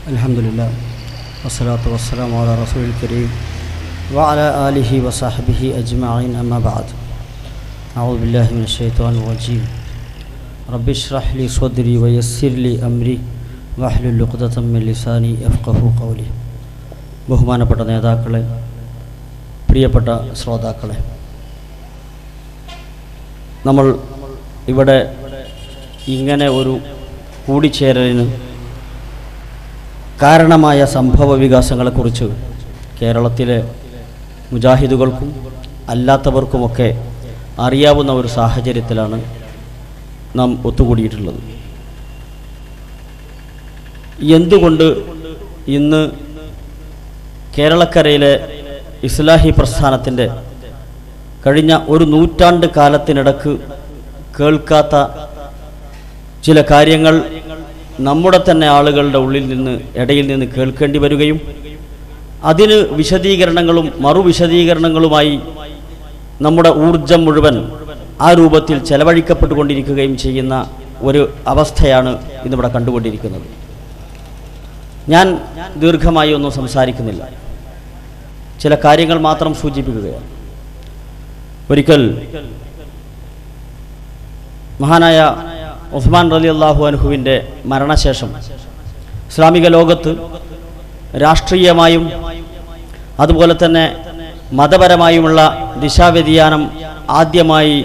അൽഹംദുലില്ലാഹ് വസ്സലാത്തു വസ്സലാമു അലാ റസൂലിൽ കരീം വഅലാ ആലിഹി വസഹ്ബിഹി അജ്മഈൻ അമ്മാ ബഅദ്. അഊദു ബില്ലാഹി മിനശ് ശൈത്വാനിർ റജീം. റബ്ബി ഇശ്റഹ് ലി സ്വദ്രി വയസ്സിർ ലി അംരി വഹ്ലുൽ ഉഖ്ദതം മിൻ ലിസാനി യഫ്ഖഹു ഖൗലി. ബഹുമാനപ്പെട്ട നേതാക്കളെ, പ്രിയപ്പെട്ട ശ്രോതാക്കളെ, നമ്മൾ ഇവിടെ ഇങ്ങനെ ഒരു കൂടിച്ചേരലിന് കാരണമായ സംഭവ വികാസങ്ങളെക്കുറിച്ച് കേരളത്തിലെ മുജാഹിദുകൾക്കും അല്ലാത്തവർക്കുമൊക്കെ അറിയാവുന്ന ഒരു സാഹചര്യത്തിലാണ് നാം ഒത്തുകൂടിയിട്ടുള്ളത്. എന്തുകൊണ്ട് ഇന്ന് കേരളക്കരയിലെ ഇസ്ലാഹി പ്രസ്ഥാനത്തിൻ്റെ കഴിഞ്ഞ ഒരു നൂറ്റാണ്ട് കാലത്തിനിടക്ക് കേൾക്കാത്ത ചില കാര്യങ്ങൾ നമ്മുടെ തന്നെ ആളുകളുടെ ഇടയിൽ നിന്ന് കേൾക്കേണ്ടി വരികയും അതിന് വിശദീകരണങ്ങളും മറുവിശദീകരണങ്ങളുമായി നമ്മുടെ ഊർജം മുഴുവൻ ആ രൂപത്തിൽ ചെലവഴിക്കപ്പെട്ടുകൊണ്ടിരിക്കുകയും ചെയ്യുന്ന ഒരു അവസ്ഥയാണ് ഇന്നിവിടെ കണ്ടുകൊണ്ടിരിക്കുന്നത്. ഞാൻ ദീർഘമായി ഒന്നും സംസാരിക്കുന്നില്ല, ചില കാര്യങ്ങൾ മാത്രം സൂചിപ്പിക്കുകയാണ്. ഒരിക്കൽ മഹാനായ ഉസ്മാൻ റളിയല്ലാഹു അൻഹുവിൻ്റെ മരണശേഷം ഇസ്ലാമിക ലോകത്ത് രാഷ്ട്രീയമായും അതുപോലെ തന്നെ മതപരമായുമുള്ള ദിശാവ്യതിയാനം ആദ്യമായി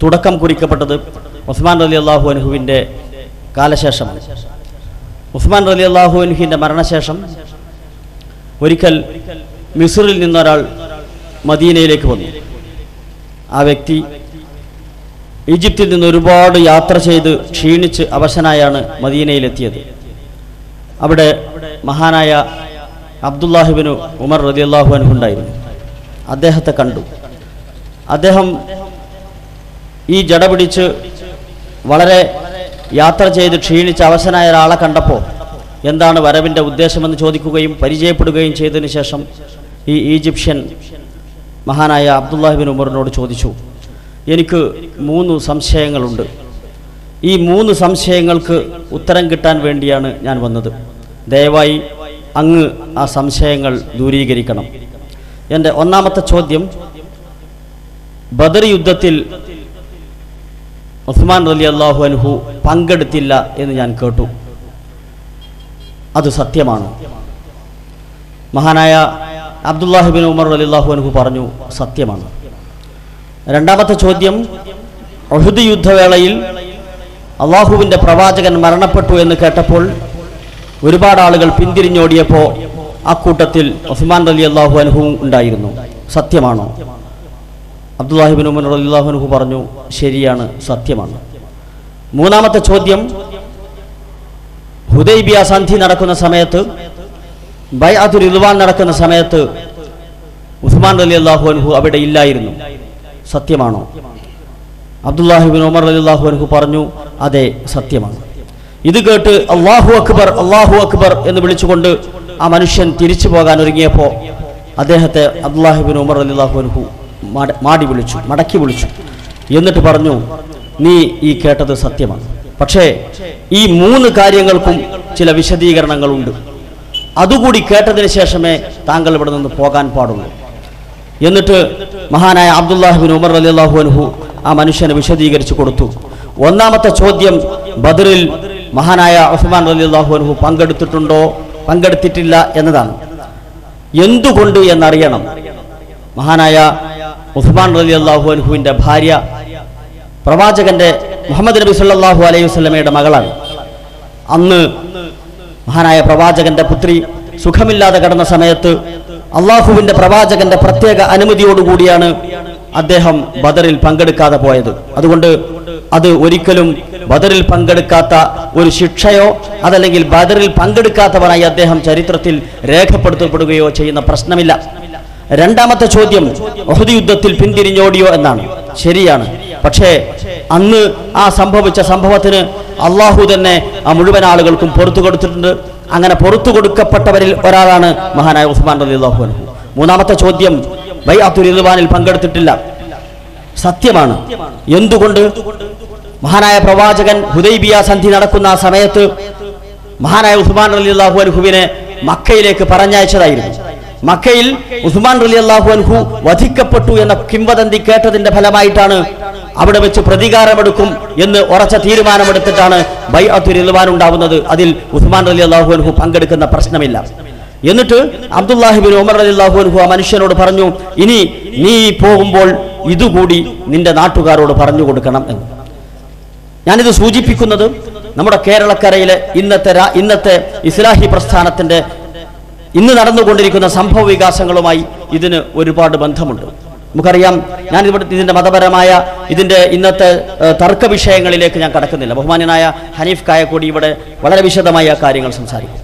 തുടക്കം കുറിക്കപ്പെട്ടത് ഉസ്മാൻ റളിയല്ലാഹു അൻഹുവിൻ്റെ കാലശേഷമാണ്. ഉസ്മാൻ റളിയല്ലാഹു അൻഹുവിൻ്റെ മരണശേഷം ഒരിക്കൽ മിസ്റിൽ നിന്നൊരാൾ മദീനയിലേക്ക് വന്നു. ആ വ്യക്തി ഈജിപ്തിൽ നിന്ന് ഒരുപാട് യാത്ര ചെയ്ത് ക്ഷീണിച്ച് അവശനായാണ് മദീനയിലെത്തിയത്. അവിടെ മഹാനായ അബ്ദുല്ലാഹിബ്നു ഉമർ റളിയല്ലാഹു അൻഹു ഉണ്ടായിരുന്നു. അദ്ദേഹത്തെ കണ്ടു. അദ്ദേഹം ഈ ജട പിടിച്ച് വളരെ യാത്ര ചെയ്ത് ക്ഷീണിച്ച് അവശനായ ഒരാളെ കണ്ടപ്പോൾ എന്താണ് വരവിൻ്റെ ഉദ്ദേശമെന്ന് ചോദിക്കുകയും പരിചയപ്പെടുകയും ചെയ്തതിന് ശേഷം ഈ ഈജിപ്ഷ്യൻ മഹാനായ അബ്ദുല്ലാഹിബ്നു ഉമറിനോട് ചോദിച്ചു, എനിക്ക് 3 സംശയങ്ങളുണ്ട്. ഈ 3 സംശയങ്ങൾക്ക് ഉത്തരം കിട്ടാൻ വേണ്ടിയാണ് ഞാൻ വന്നത്. ദയവായി അങ്ങ് ആ സംശയങ്ങൾ ദൂരീകരിക്കണം. എൻ്റെ ഒന്നാമത്തെ ചോദ്യം, ബദർ യുദ്ധത്തിൽ ഉസ്മാൻ റളിയല്ലാഹു അൻഹു പങ്കെടുത്തില്ല എന്ന് ഞാൻ കേട്ടു. അത് സത്യമാണോ? മഹാനായ അബ്ദുല്ലാഹിബ്നു ഉമർ റളിയല്ലാഹു അൻഹു പറഞ്ഞു, സത്യമാണ്. രണ്ടാമത്തെ ചോദ്യം, ഉഹദ് യുദ്ധവേളയിൽ അള്ളാഹുവിൻ്റെ പ്രവാചകൻ മരണപ്പെട്ടു എന്ന് കേട്ടപ്പോൾ ഒരുപാട് ആളുകൾ പിന്തിരിഞ്ഞോടിയപ്പോൾ അക്കൂട്ടത്തിൽ ഉസ്മാൻ റളിയല്ലാഹു അൻഹു ഉണ്ടായിരുന്നു. സത്യമാണോ? അബ്ദുല്ലാഹിബ്നു ഉമർ റളിയല്ലാഹു അൻഹു പറഞ്ഞു, ശരിയാണ്, സത്യമാണ്. മൂന്നാമത്തെ ചോദ്യം, ഹുദൈബിയ സന്ധി നടക്കുന്ന സമയത്ത്, ബൈഅത്തുർ റിദ്വാൻ നടക്കുന്ന സമയത്ത് ഉസ്മാൻ റളിയല്ലാഹു അൻഹു അവിടെ ഇല്ലായിരുന്നു. സത്യമാണോ? അബ്ദുല്ലാഹിബ്നു ഉമർ റളിയല്ലാഹു അൻഹു പറഞ്ഞു, അതെ, സത്യമാണ്. ഇത് കേട്ട് അല്ലാഹു അക്ബർ, അല്ലാഹു അക്ബർ എന്ന് വിളിച്ചുകൊണ്ട് ആ മനുഷ്യൻ തിരിച്ചു പോകാൻ ഒരുങ്ങിയപ്പോൾ അദ്ദേഹത്തെ അബ്ദുല്ലാഹിബ്നു ഉമർ റളിയല്ലാഹു അൻഹു മടക്കി വിളിച്ചു. എന്നിട്ട് പറഞ്ഞു, നീ ഈ കേട്ടത് സത്യമാണ്, പക്ഷേ ഈ 3 കാര്യങ്ങൾക്കും ചില വിശദീകരണങ്ങളുണ്ട്. അതുകൂടി കേട്ടതിന് ശേഷമേ താങ്കൾ ഇവിടെ നിന്ന് പോകാൻ പാടുള്ളൂ. എന്നിട്ട് മഹാനായ അബ്ദുല്ലാഹിബ്നു ഉമർ റളിയല്ലാഹു അൻഹു ആ മനുഷ്യനെ വിശദീകരിച്ചു കൊടുത്തു. ഒന്നാമത്തെ ചോദ്യം, ബദറിൽ മഹാനായ ഉസ്മാൻ റളിയല്ലാഹു അൻഹു പങ്കെടുത്തിട്ടില്ല എന്നതാണ്. എന്തുകൊണ്ട് എന്നറിയണം. മഹാനായ ഉസ്മാൻ റളിയല്ലാഹു അൻഹുവിൻ്റെ ഭാര്യ പ്രവാചകന്റെ മുഹമ്മദ് നബി സല്ലല്ലാഹു അലൈഹി വസല്ലമയുടെ മകളാണ്. അന്ന് മഹാനായ പ്രവാചകന്റെ പുത്രി സുഖമില്ലാതെ കിടന്ന സമയത്ത് അള്ളാഹുവിൻ്റെ പ്രവാചകന്റെ പ്രത്യേക അനുമതിയോടുകൂടിയാണ് അദ്ദേഹം ബദറിൽ പങ്കെടുക്കാതെ പോയത്. അതുകൊണ്ട് അത് ഒരിക്കലും ബദറിൽ പങ്കെടുക്കാത്ത ഒരു ശിക്ഷയോ അതല്ലെങ്കിൽ ബദറിൽ പങ്കെടുക്കാത്തവനായി അദ്ദേഹം ചരിത്രത്തിൽ രേഖപ്പെടുത്തപ്പെടുകയോ ചെയ്യുന്ന പ്രശ്നമില്ല. രണ്ടാമത്തെ ചോദ്യം, ഉഹദ് യുദ്ധത്തിൽ പിന്തിരിഞ്ഞോടിയോ എന്നാണ്. ശരിയാണ്, പക്ഷേ അന്ന് ആ സംഭവിച്ച സംഭവത്തിന് അള്ളാഹു തന്നെ ആ മുഴുവൻ ആളുകൾക്കും പുറത്തു കൊടുത്തിട്ടുണ്ട്. അങ്ങനെ പുറത്തു കൊടുക്കപ്പെട്ടവരിൽ ഒരാളാണ് മഹാനായ ഉസ്മാൻ റളിയല്ലാഹു അൻഹു. മൂന്നാമത്തെ ചോദ്യം, ബൈഅത്തുർ റിദ്വാനിൽ പങ്കെടുത്തിട്ടില്ല. സത്യമാണ്. എന്തുകൊണ്ട്? മഹാനായ പ്രവാചകൻ ഹുദൈബിയ സന്ധി നടക്കുന്ന ആ സമയത്ത് മഹാനായ ഉസ്മാൻ റളിയല്ലാഹു അൻഹുവിനെ മക്കയിലേക്ക് പറഞ്ഞയച്ചതായിരുന്നു. മക്കയിൽ ഉസ്മാൻ റളിയല്ലാഹു അൻഹു വധിക്കപ്പെട്ടു എന്ന കിംവദന്തി കേട്ടതിന്റെ ഫലമായിട്ടാണ് അവിടെ വെച്ച് പ്രതികാരമെടുക്കും എന്ന് ഉറച്ച തീരുമാനമെടുത്തിട്ടാണ് ബൈഅത്തുർ റിദ്വാൻ ഉണ്ടാവുന്നത്. അതിൽ ഉസ്മാൻ റളിയല്ലാഹു അൻഹു പങ്കെടുക്കുന്ന പ്രശ്നമില്ല. എന്നിട്ട് അബ്ദുല്ലാഹി ഇബ്നു ഉമർ റളിയല്ലാഹു അൻഹു ആ മനുഷ്യനോട് പറഞ്ഞു, ഇനി നീ പോകുമ്പോൾ ഇതുകൂടി നിന്റെ നാട്ടുകാരോട് പറഞ്ഞു കൊടുക്കണം എന്ന്. ഞാനിത് സൂചിപ്പിക്കുന്നത് നമ്മുടെ കേരളക്കരയിലെ ഇന്നത്തെ ഇസ്ലാഹി പ്രസ്ഥാനത്തിന്റെ ഇന്ന് നടന്നുകൊണ്ടിരിക്കുന്ന സംഭവ വികാസങ്ങളുമായി ഇതിന് ഒരുപാട് ബന്ധമുണ്ട്. നമുക്കറിയാം, ഞാൻ ഇതിന്റെ മതപരമായ ഇതിന്റെ ഇന്നത്തെ തർക്ക വിഷയങ്ങളിലേക്ക് ഞാൻ കടക്കുന്നില്ല. ബഹുമാന്യനായ ഹനീഫ് കായക്കോടി ഇവിടെ വളരെ വിശദമായ കാര്യങ്ങൾ സംസാരിക്കും.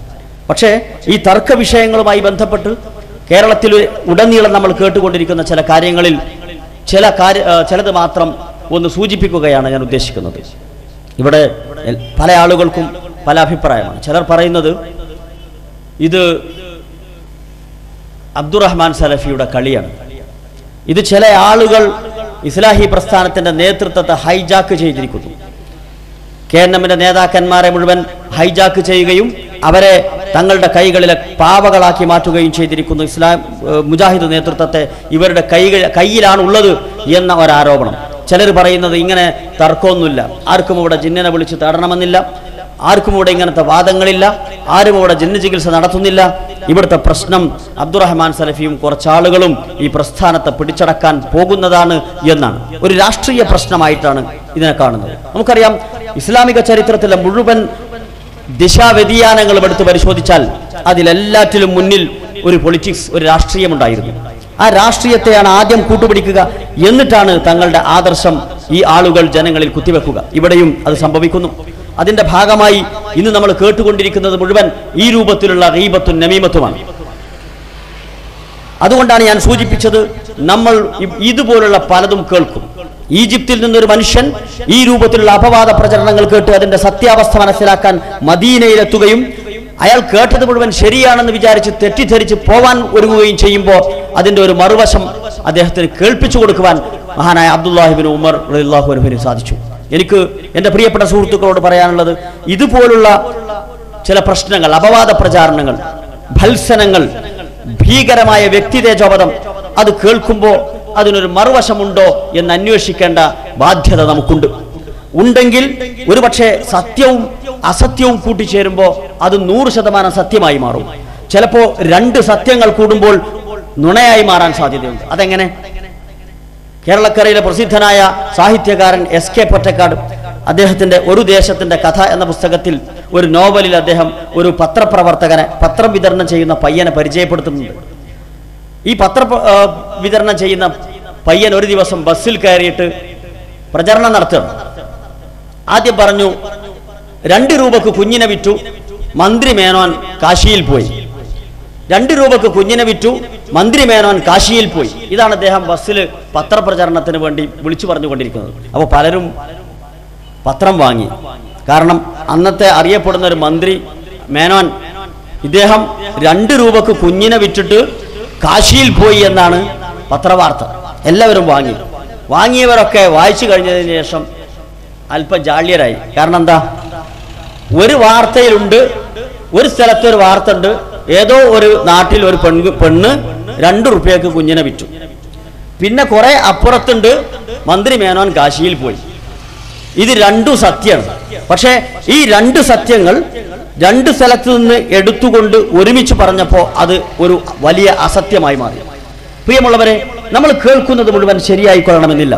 പക്ഷേ ഈ തർക്ക വിഷയങ്ങളുമായി ബന്ധപ്പെട്ട് കേരളത്തിൽ ഉടനീളം നമ്മൾ കേട്ടുകൊണ്ടിരിക്കുന്ന ചില കാര്യങ്ങളിൽ ചിലത് മാത്രം ഒന്ന് സൂചിപ്പിക്കുകയാണ് ഞാൻ ഉദ്ദേശിക്കുന്നത്. ഇവിടെ പല ആളുകൾക്കും പല അഭിപ്രായമാണ്. ചിലർ പറയുന്നത് ഇത് അബ്ദുറഹ്മാൻ സലഫിയുടെ കളിയാണ്. ഇത് ചില ആളുകൾ ഇസ്ലാഹി പ്രസ്ഥാനത്തിന്റെ നേതൃത്വത്തെ ഹൈജാക്ക് ചെയ്തിരിക്കുന്നു. KNMന്റെ നേതാക്കന്മാരെ മുഴുവൻ ഹൈജാക്ക് ചെയ്യുകയും അവരെ തങ്ങളുടെ കൈകളിലെ പാവകളാക്കി മാറ്റുകയും ചെയ്തിരിക്കുന്നു. ഇസ്ലാം മുജാഹിദ് നേതൃത്വത്തെ ഇവരുടെ കയ്യിലാണ് ഉള്ളത് എന്ന ഒരാരോപണം. ചിലർ പറയുന്നത് ഇങ്ങനെ തർക്കമൊന്നുമില്ല, ആർക്കും ഇവിടെ ജിന്നിനെ വിളിച്ച് തേടണമെന്നില്ല, ആർക്കും ഇവിടെ ഇങ്ങനത്തെ വാദങ്ങളില്ല, ആരും ഇവിടെ ജിന്ന് ചികിത്സ നടത്തുന്നില്ല. ഇവിടുത്തെ പ്രശ്നം അബ്ദുറഹ്മാൻ സലഫിയും കുറച്ചാളുകളും ഈ പ്രസ്ഥാനത്തെ പിടിച്ചടക്കാൻ പോകുന്നതാണ് എന്നാണ്. ഒരു രാഷ്ട്രീയ പ്രശ്നമായിട്ടാണ് ഇതിനെ കാണുന്നത്. നമുക്കറിയാം, ഇസ്ലാമിക ചരിത്രത്തിലെ മുഴുവൻ ദിശാവ്യതിയാനങ്ങളും എടുത്ത് പരിശോധിച്ചാൽ അതിലെല്ലാറ്റിലും മുന്നിൽ ഒരു പൊളിറ്റിക്സ്, ഒരു രാഷ്ട്രീയമുണ്ടായിരുന്നു. ആ രാഷ്ട്രീയത്തെയാണ് ആദ്യം കൂട്ടുപിടിക്കുക, എന്നിട്ടാണ് തങ്ങളുടെ ആദർശം ഈ ആളുകൾ ജനങ്ങളിൽ കുത്തിവെക്കുക. ഇവിടെയും അത് സംഭവിക്കുന്നു. അതിന്റെ ഭാഗമായി ഇന്ന് നമ്മൾ കേട്ടുകൊണ്ടിരിക്കുന്നത് മുഴുവൻ ഈ രൂപത്തിലുള്ള ഗീബത്തും നമീമത്തുമാണ്. അതുകൊണ്ടാണ് ഞാൻ സൂചിപ്പിച്ചത്, നമ്മൾ ഇതുപോലുള്ള പലതും കേൾക്കും. ഈജിപ്തിൽ നിന്നൊരു മനുഷ്യൻ ഈ രൂപത്തിലുള്ള അപവാദ പ്രചരണങ്ങൾ കേട്ട് അതിന്റെ സത്യാവസ്ഥ മനസ്സിലാക്കാൻ മദീനയിലെത്തുകയും അയാൾ കേട്ടത് മുഴുവൻ ശരിയാണെന്ന് വിചാരിച്ച് തെറ്റിദ്ധരിച്ച് പോവാൻ ഒരുങ്ങുകയും ചെയ്യുമ്പോൾ അതിന്റെ ഒരു മറുവശം അദ്ദേഹത്തിന് കേൾപ്പിച്ചു കൊടുക്കുവാൻ മഹാനായ അബ്ദുല്ലാഹി ഇബ്നു ഉമർ റളിയല്ലാഹു അൻഹുവിന് സാധിച്ചു. എനിക്ക് എൻ്റെ പ്രിയപ്പെട്ട സുഹൃത്തുക്കളോട് പറയാനുള്ളത്, ഇതുപോലുള്ള ചില പ്രശ്നങ്ങൾ, അപവാദ പ്രചാരണങ്ങൾ, ഭത്സനങ്ങൾ, ഭീകരമായ വ്യക്തിതേജോപതം അത് കേൾക്കുമ്പോൾ അതിനൊരു മറുവശമുണ്ടോ എന്ന് അന്വേഷിക്കേണ്ട ബാധ്യത നമുക്കുണ്ട്. ഉണ്ടെങ്കിൽ ഒരുപക്ഷെ സത്യവും അസത്യവും കൂട്ടിച്ചേരുമ്പോൾ അത് 100% സത്യമായി മാറും. ചിലപ്പോൾ 2 സത്യങ്ങൾ കൂടുമ്പോൾ നുണയായി മാറാൻ സാധ്യതയുണ്ട്. അതെങ്ങനെ? കേരളക്കരയിലെ പ്രസിദ്ധനായ സാഹിത്യകാരൻ SK പൊറ്റക്കാട് അദ്ദേഹത്തിന്റെ ഒരു ദേശത്തിന്റെ കഥ എന്ന പുസ്തകത്തിൽ ഒരു നോവലിൽ അദ്ദേഹം ഒരു പത്രപ്രവർത്തകനെ, പത്രം വിതരണം ചെയ്യുന്ന പയ്യനെ പരിചയപ്പെടുത്തുന്നുണ്ട്. ഈ വിതരണം ചെയ്യുന്ന പയ്യൻ ഒരു ദിവസം ബസ്സിൽ കയറിയിട്ട് പ്രചരണം നടത്തുകയാണ്. ആദ്യം പറഞ്ഞു, 2 രൂപക്ക് കുഞ്ഞിനെ വിറ്റു, മന്ത്രി മേനോൻ കാശിയിൽ പോയി. 2 രൂപക്ക് കുഞ്ഞിനെ വിറ്റു, മന്ത്രി മേനോൻ കാശിയിൽ പോയി. ഇതാണ് അദ്ദേഹം ബസ്സിൽ പത്രപ്രചരണത്തിന് വേണ്ടി വിളിച്ചു പറഞ്ഞുകൊണ്ടിരിക്കുന്നത്. അപ്പോൾ പലരും പത്രം വാങ്ങി. കാരണം അന്നത്തെ അറിയപ്പെടുന്ന ഒരു മന്ത്രി മേനോൻ, ഇദ്ദേഹം 2 രൂപക്ക് കുഞ്ഞിനെ വിറ്റിട്ട് കാശിയിൽ പോയി എന്നാണ് പത്രവാർത്ത. എല്ലാവരും വാങ്ങി. വാങ്ങിയവരൊക്കെ വായിച്ചു കഴിഞ്ഞതിന് ശേഷം അല്പം ജാള്യരായി. കാരണം എന്താ? ഒരു വാർത്തയിലുണ്ട്, ഒരു സ്ഥലത്തൊരു വാർത്ത ഉണ്ട്, ഏതോ ഒരു നാട്ടിൽ ഒരു പെണ്ണ് 2 രൂപയ്ക്ക് കുഞ്ഞിനെ വിറ്റു. പിന്നെ കുറെ അപ്പുറത്തുണ്ട്, മന്ത്രി മേനോൻ കാശിയിൽ പോയി. ഇത് 2 സത്യമാണ്. പക്ഷേ ഈ 2 സത്യങ്ങൾ 2 സ്ഥലത്ത് നിന്ന് എടുത്തുകൊണ്ട് ഒരുമിച്ച് പറഞ്ഞപ്പോൾ അത് ഒരു വലിയ അസത്യമായി മാറി. പ്രിയമുള്ളവരെ, നമ്മൾ കേൾക്കുന്നത് മുഴുവൻ ശരിയായിക്കൊള്ളണമെന്നില്ല.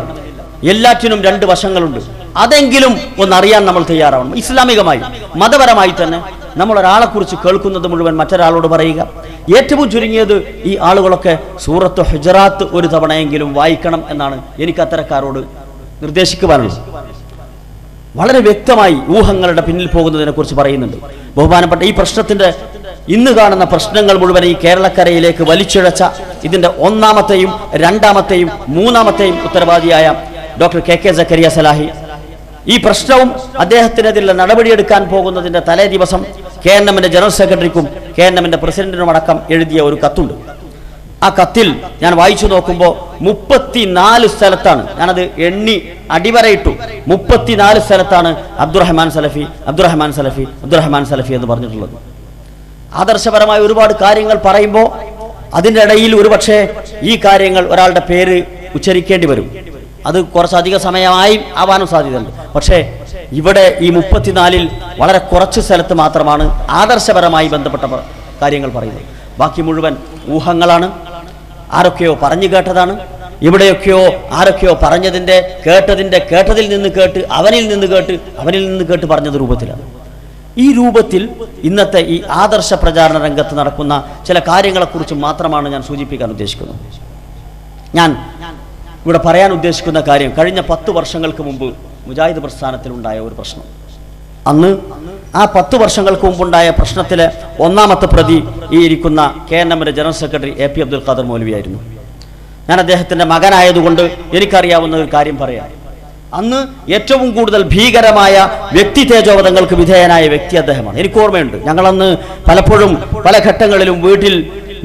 എല്ലാറ്റിനും 2 വശങ്ങളുണ്ട്. അതെങ്കിലും ഒന്നറിയാൻ നമ്മൾ തയ്യാറാവണം. ഇസ്ലാമികമായി, മതപരമായി തന്നെ നമ്മൾ ഒരാളെക്കുറിച്ച് കേൾക്കുന്നത് മുഴുവൻ മറ്റൊരാളോട് പറയുക. ഏറ്റവും ചുരുങ്ങിയത് ഈ ആളുകളൊക്കെ സൂറത്ത് ഹുജറാത്ത് ഒരു തവണയെങ്കിലും വായിക്കണം എന്നാണ് എനിക്ക് അത്തരക്കാരോട് നിർദ്ദേശിക്കുവാനുള്ളത്. വളരെ വ്യക്തമായി ഊഹങ്ങളുടെ പിന്നിൽ പോകുന്നതിനെ കുറിച്ച് പറയുന്നുണ്ട്. ബഹുമാനപ്പെട്ട ഈ പ്രശ്നത്തിന്റെ ഇന്ന് കാണുന്ന പ്രശ്നങ്ങൾ മുഴുവൻ ഈ കേരളക്കരയിലേക്ക് വലിച്ചിഴച്ച ഇതിന്റെ 1ാമത്തെയും 2ാമത്തെയും 3ാമത്തെയും ഉത്തരവാദിയായ ഡോക്ടർ KK സക്കരിയ സലാഹി, ഈ പ്രശ്നവും അദ്ദേഹത്തിനെതിരെ നടപടിയെടുക്കാൻ പോകുന്നതിന്റെ തലേ ദിവസം KNMന്റെ ജനറൽ സെക്രട്ടറിക്കും KNMന്റെ പ്രസിഡന്റിനുമടക്കം എഴുതിയ ഒരു കത്തുണ്ട്. ആ കത്തിൽ ഞാൻ വായിച്ചു നോക്കുമ്പോൾ 34 സ്ഥലത്താണ്, ഞാനത് എണ്ണി അടിവരയിട്ടു, 34 സ്ഥലത്താണ് അബ്ദുറഹ്മാൻ സലഫി അബ്ദുറഹ്മാൻ സലഫി അബ്ദുറഹ്മാൻ സലഫി എന്ന് പറഞ്ഞിട്ടുള്ളത്. ആദർശപരമായ ഒരുപാട് കാര്യങ്ങൾ പറയുമ്പോൾ അതിൻ്റെ ഇടയിൽ ഒരുപക്ഷെ ഈ കാര്യങ്ങൾ ഒരാളുടെ പേര് ഉച്ചരിക്കേണ്ടി വരും. അത് കുറച്ചധിക സമയമായി ആവാനും സാധ്യതയുണ്ട്. പക്ഷേ ഇവിടെ ഈ 34-ൽ വളരെ കുറച്ച് സ്ഥലത്ത് മാത്രമാണ് ആദർശപരമായി ബന്ധപ്പെട്ട കാര്യങ്ങൾ പറയുന്നത്. ബാക്കി മുഴുവൻ ഊഹങ്ങളാണ്, ആരൊക്കെയോ പറഞ്ഞു കേട്ടതാണ്, ഇവിടെയൊക്കെയോ ആരൊക്കെയോ പറഞ്ഞതിൻ്റെ കേട്ടതിൽ നിന്ന് കേട്ട് അവനിൽ നിന്ന് കേട്ട് പറഞ്ഞത് രൂപത്തിലാണ്. ഈ രൂപത്തിൽ ഇന്നത്തെ ഈ ആദർശ പ്രചാരണ രംഗത്ത് നടക്കുന്ന ചില കാര്യങ്ങളെക്കുറിച്ച് മാത്രമാണ് ഞാൻ സൂചിപ്പിക്കാൻ ഉദ്ദേശിക്കുന്നത്. ഞാൻ ഇവിടെ പറയാൻ ഉദ്ദേശിക്കുന്ന കാര്യം, കഴിഞ്ഞ 10 വർഷങ്ങൾക്ക് മുമ്പ് മുജാഹിദ് പ്രസ്ഥാനത്തിലുണ്ടായ ഒരു പ്രശ്നം. അന്ന് ആ 10 വർഷങ്ങൾക്ക് മുമ്പുണ്ടായ പ്രശ്നത്തിലെ ഒന്നാമത്തെ പ്രതി ഈ ഇരിക്കുന്ന KNMന്റെ general secretary AP Abdul Khader മൗലവിയായിരുന്നു. ഞാൻ അദ്ദേഹത്തിൻ്റെ മകനായതുകൊണ്ട് എനിക്കറിയാവുന്ന ഒരു കാര്യം പറയാം. അന്ന് ഏറ്റവും കൂടുതൽ ഭീകരമായ വ്യക്തി തേജോവധങ്ങൾക്ക് വിധേയനായ വ്യക്തി അദ്ദേഹമാണ്. എനിക്ക് ഓർമ്മയുണ്ട്, ഞങ്ങളന്ന് പലപ്പോഴും പല ഘട്ടങ്ങളിലും വീട്ടിൽ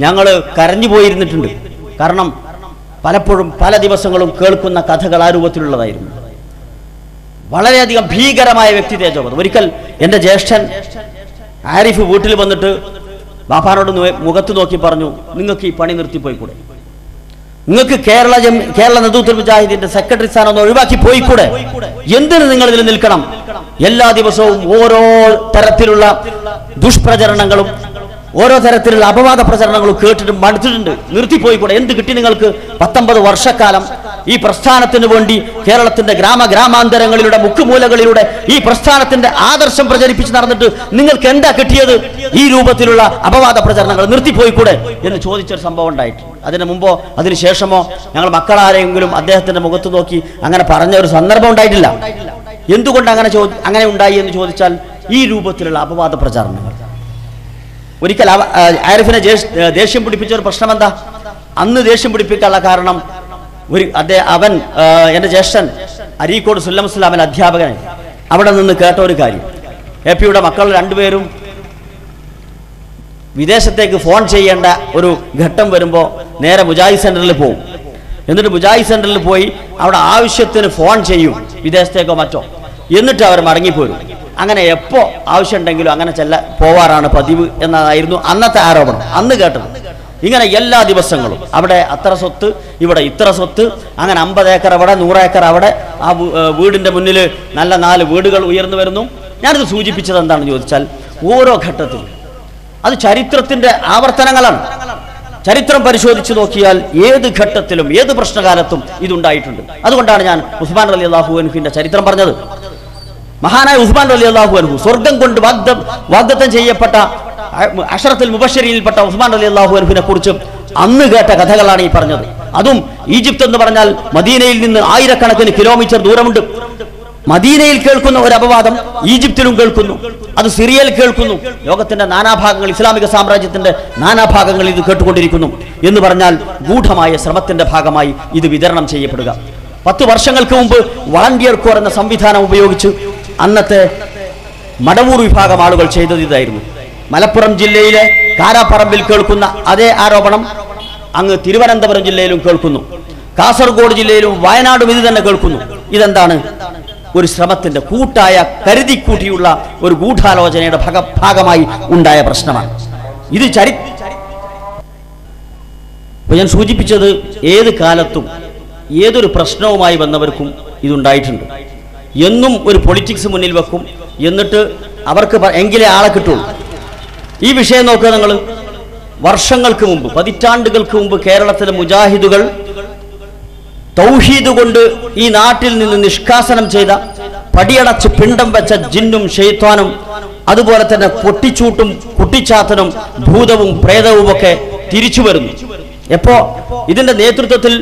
ഞങ്ങൾ കരഞ്ഞു പോയിരുന്നിട്ടുണ്ട്. കാരണം പലപ്പോഴും പല ദിവസങ്ങളും കേൾക്കുന്ന കഥകൾ ആ രൂപത്തിലുള്ളതായിരുന്നു. വളരെയധികം ഭീകരമായ വ്യക്തി തേജോവധം. ഒരിക്കൽ എൻ്റെ ജ്യേഷ്ഠൻ ആരിഫ് വീട്ടിൽ വന്നിട്ട് ബാപ്പാനോട് മുഖത്ത് നോക്കി പറഞ്ഞു, നിങ്ങൾക്ക് ഈ പണി നിർത്തിപ്പോയിക്കൂടെ, നിങ്ങൾക്ക് കേരള നേതൃത്വ മുജാഹിദിന്റെ സെക്രട്ടറി സ്ഥാനം ഒന്ന് ഒഴിവാക്കി പോയിക്കൂടെ, എന്തിന് നിങ്ങൾ ഇതിൽ നിൽക്കണം? എല്ലാ ദിവസവും ഓരോ തരത്തിലുള്ള ദുഷ്പ്രചരണങ്ങളും ഓരോ തരത്തിലുള്ള അപവാദ പ്രചരണങ്ങളും കേട്ടിട്ട് മടുത്തിട്ടുണ്ട്, നിർത്തിപ്പോയിക്കൂടെ, എന്ത് കിട്ടി നിങ്ങൾക്ക്? 19 വർഷക്കാലം ഈ പ്രസ്ഥാനത്തിന് വേണ്ടി കേരളത്തിന്റെ ഗ്രാമാന്തരങ്ങളിലൂടെ മുക്കുമൂലകളിലൂടെ ഈ പ്രസ്ഥാനത്തിന്റെ ആദർശം പ്രചരിപ്പിച്ച് നടന്നിട്ട് നിങ്ങൾക്ക് എന്താ കിട്ടിയത്? ഈ രൂപത്തിലുള്ള അപവാദ പ്രചരണങ്ങൾ നിർത്തിപ്പോയിക്കൂടെ എന്ന് ചോദിച്ചൊരു സംഭവം ഉണ്ടായിട്ടുണ്ട്. അതിന് മുമ്പോ അതിന് ശേഷമോ ഞങ്ങൾ മക്കളാരെങ്കിലും അദ്ദേഹത്തിന്റെ മുഖത്ത് നോക്കി അങ്ങനെ പറഞ്ഞ ഒരു സന്ദർഭം ഉണ്ടായിട്ടില്ല. എന്തുകൊണ്ട് അങ്ങനെ ഉണ്ടായി എന്ന് ചോദിച്ചാൽ ഈ രൂപത്തിലുള്ള അപവാദ പ്രചാരണങ്ങൾ. ഒരിക്കൽ ആരിഫിനെ ദേഷ്യം പിടിപ്പിച്ച ഒരു പ്രശ്നം എന്താ? അന്ന് ദേഷ്യം പിടിപ്പിക്കാനുള്ള കാരണം അവൻ എൻ്റെ ജ്യേഷ്ഠൻ അരീക്കോട് സുല്ലം ഇസ്ലാമിലെ അധ്യാപകനെ അവിടെ നിന്ന് കേട്ട ഒരു കാര്യം. APയുടെ മക്കൾ 2 പേരും വിദേശത്തേക്ക് ഫോൺ ചെയ്യേണ്ട ഒരു ഘട്ടം വരുമ്പോൾ നേരെ മുജാഹിദ് സെന്ററിൽ പോകും. എന്നിട്ട് മുജാഹിദ് സെന്ററിൽ പോയി അവിടെ ആവശ്യത്തിന് ഫോൺ ചെയ്യും, വിദേശത്തേക്കോ മറ്റോ, എന്നിട്ട് അവർ മടങ്ങിപ്പോരും. അങ്ങനെ എപ്പോൾ ആവശ്യമുണ്ടെങ്കിലും അങ്ങനെ പോവാറാണ് പതിവ് എന്നതായിരുന്നു അന്നത്തെ ആരോപണം, അന്ന് കേട്ടത്. ഇങ്ങനെ എല്ലാ ദിവസങ്ങളും അവിടെ അത്ര സ്വത്ത്, ഇവിടെ ഇത്ര സ്വത്ത്, അങ്ങനെ 50 ഏക്കർ അവിടെ, 100 ഏക്കർ അവിടെ, ആ വീടിൻ്റെ മുന്നിൽ നല്ല 4 വീടുകൾ ഉയർന്നു വരുന്നു. ഞാനിത് സൂചിപ്പിച്ചത് എന്താണെന്ന് ചോദിച്ചാൽ, ഓരോ ഘട്ടത്തിലും അത് ചരിത്രത്തിൻ്റെ ആവർത്തനങ്ങളാണ്. ചരിത്രം പരിശോധിച്ച് നോക്കിയാൽ ഏത് ഘട്ടത്തിലും ഏത് പ്രശ്നകാലത്തും ഇതുണ്ടായിട്ടുണ്ട്. അതുകൊണ്ടാണ് ഞാൻ ഉസ്മാൻ റളിയല്ലാഹു അൻഹുവിന്റെ ചരിത്രം പറഞ്ഞത്. മഹാനായ ഉസ്മാൻ റളിയല്ലാഹു അൻഹു സ്വർഗം കൊണ്ട് വാഗ്ദത്തം ചെയ്യപ്പെട്ട അശറത്തുൽ മുബശ്ശരീനിൽപ്പെട്ട ഉസ്മാൻ റളിയല്ലാഹു അൻഹുവിനെ കുറിച്ച് അന്ന് കേട്ട കഥകളാണ് ഈ പറഞ്ഞത്. അതും ഈജിപ്ത് എന്ന് പറഞ്ഞാൽ മദീനയിൽ നിന്ന് 1000 കിലോമീറ്റർ ദൂരമുണ്ട്. മദീനയിൽ കേൾക്കുന്ന ഒരു അപവാദം ഈജിപ്തിലും കേൾക്കുന്നു, അത് സിറിയയിൽ കേൾക്കുന്നു, ലോകത്തിന്റെ നാനാഭാഗങ്ങൾ, ഇസ്ലാമിക സാമ്രാജ്യത്തിന്റെ നാനാഭാഗങ്ങളിൽ ഇത് കേട്ടുകൊണ്ടിരിക്കുന്നു. എന്ന് പറഞ്ഞാൽ ഗൂഢമായ ശ്രമത്തിന്റെ ഭാഗമായി ഇത് വിതരണം ചെയ്യപ്പെടുക. 10 വർഷങ്ങൾക്ക് മുമ്പ് വളണ്ടിയർ കോർ എന്ന സംവിധാനം ഉപയോഗിച്ച് അന്നത്തെ മടവൂർ വിഭാഗം ആളുകൾ ചെയ്തത് ഇതായിരുന്നു. മലപ്പുറം ജില്ലയിലെ കാരാപ്പറമ്പിൽ കേൾക്കുന്ന അതേ ആരോപണം അങ്ങ് തിരുവനന്തപുരം ജില്ലയിലും കേൾക്കുന്നു, കാസർഗോഡ് ജില്ലയിലും വയനാടും ഇത് തന്നെ കേൾക്കുന്നു. ഇതെന്താണ്? ഒരു ശ്രമത്തിന്റെ കൂട്ടായ കരുതിക്കൂട്ടിയുള്ള ഒരു ഗൂഢാലോചനയുടെ ഭാഗമായി ഉണ്ടായ പ്രശ്നമാണ് ഇത്. ഞാൻ സൂചിപ്പിച്ചത് ഏത് കാലത്തും ഏതൊരു പ്രശ്നവുമായി വന്നവർക്കും ഇതുണ്ടായിട്ടുണ്ട്. എന്നും ഒരു പൊളിറ്റിക്സ് മുന്നിൽ വെക്കും, എന്നിട്ട് അവർക്ക് എങ്കിലേ ആളെ കിട്ടുള്ളൂ. ഈ വിഷയം നോക്കുക നിങ്ങൾ. വർഷങ്ങൾക്ക് മുമ്പ്, പതിറ്റാണ്ടുകൾക്ക് മുമ്പ് കേരളത്തിലെ മുജാഹിദുകൾ തൗഹീദ് കൊണ്ട് ഈ നാട്ടിൽ നിന്ന് നിഷ്കാസനം ചെയ്ത, പടിയടച്ച് പിണ്ടം വെച്ച ജിന്നും ഷെയ്ത്താനും, അതുപോലെ തന്നെ പൊട്ടിച്ചൂട്ടും കുട്ടിച്ചാത്തനും ഭൂതവും പ്രേതവും ഒക്കെ തിരിച്ചു വരുന്നു. എപ്പോ ഇതിന്റെ നേതൃത്വത്തിൽ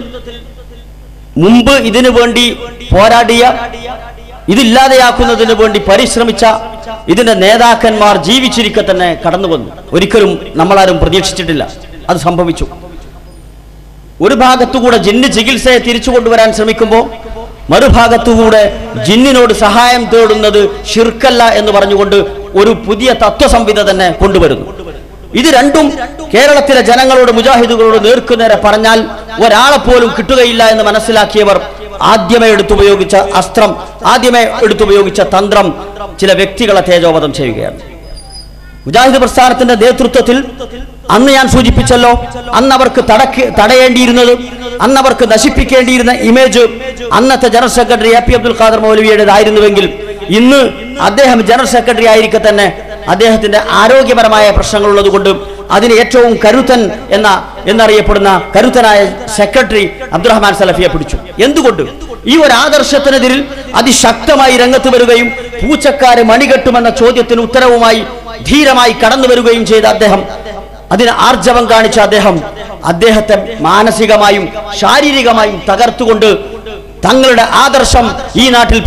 മുമ്പ് ഇതിനു വേണ്ടി പോരാടിയ, ഇതില്ലാതെയാക്കുന്നതിന് വേണ്ടി പരിശ്രമിച്ച ഇതിന്റെ നേതാക്കന്മാർ ജീവിച്ചിരിക്കെ തന്നെ കടന്നു വന്നു. ഒരിക്കലും നമ്മളാരും പ്രതീക്ഷിച്ചിട്ടില്ല അത് സംഭവിച്ചു. ഒരു ഭാഗത്തുകൂടെ ജിന്ന് ചികിത്സയെ തിരിച്ചു കൊണ്ടുവരാൻ ശ്രമിക്കുമ്പോൾ മറുഭാഗത്തുകൂടെ ജിന്നിനോട് സഹായം തേടുന്നത് ശിർക്കല്ല എന്ന് പറഞ്ഞുകൊണ്ട് ഒരു പുതിയ തത്വസംഹിത തന്നെ കൊണ്ടുവരുന്നു. ഇത് രണ്ടും കേരളത്തിലെ ജനങ്ങളോട് മുജാഹിദുകളോട് നേർക്കുനേരെ പറഞ്ഞാൽ ഒരാളെ പോലും കിട്ടുകയില്ല എന്ന് മനസ്സിലാക്കിയവർ ആദ്യമേ എടുത്തുപയോഗിച്ച അസ്ത്രം, ആദ്യമേ എടുത്തുപയോഗിച്ച തന്ത്രം ചില വ്യക്തികളെ തേജോവധം ചെയ്യുകയാണ്. മുജാഹിദ് പ്രസ്ഥാനത്തിന്റെ നേതൃത്വത്തിൽ അന്ന് ഞാൻ സൂചിപ്പിച്ചല്ലോ, അന്ന് അവർക്ക് തടയേണ്ടിയിരുന്നത്, അന്ന് അവർക്ക് നശിപ്പിക്കേണ്ടിയിരുന്ന ഇമേജ് അന്നത്തെ general secretary A P Abdul Khader മൗലവിയുടേതായിരുന്നുവെങ്കിൽ ഇന്ന് അദ്ദേഹം ജനറൽ സെക്രട്ടറി ആയിരിക്കെ തന്നെ അദ്ദേഹത്തിന്റെ ആരോഗ്യപരമായ പ്രശ്നങ്ങളുള്ളത് കൊണ്ട് അതിന് ഏറ്റവും കരുത്തൻ എന്നറിയപ്പെടുന്ന കരുത്തനായ സെക്രട്ടറി അബ്ദുറഹ്മാൻ സലഫിയെ പിടിച്ചു. എന്തുകൊണ്ട്? ഈ ഒരു ആദർശത്തിനെതിരിൽ അതിശക്തമായി രംഗത്ത് വരികയും പൂച്ചക്കാരെ മണികെട്ടുമെന്ന ചോദ്യത്തിന് ഉത്തരവുമായി ധീരമായി കടന്നു വരികയും ചെയ്ത അദ്ദേഹം, അതിന് ആർജവം കാണിച്ച അദ്ദേഹത്തെ മാനസികമായും ശാരീരികമായും തകർത്തുകൊണ്ട് തങ്ങളുടെ ആദർശം ഈ നാട്ടിൽ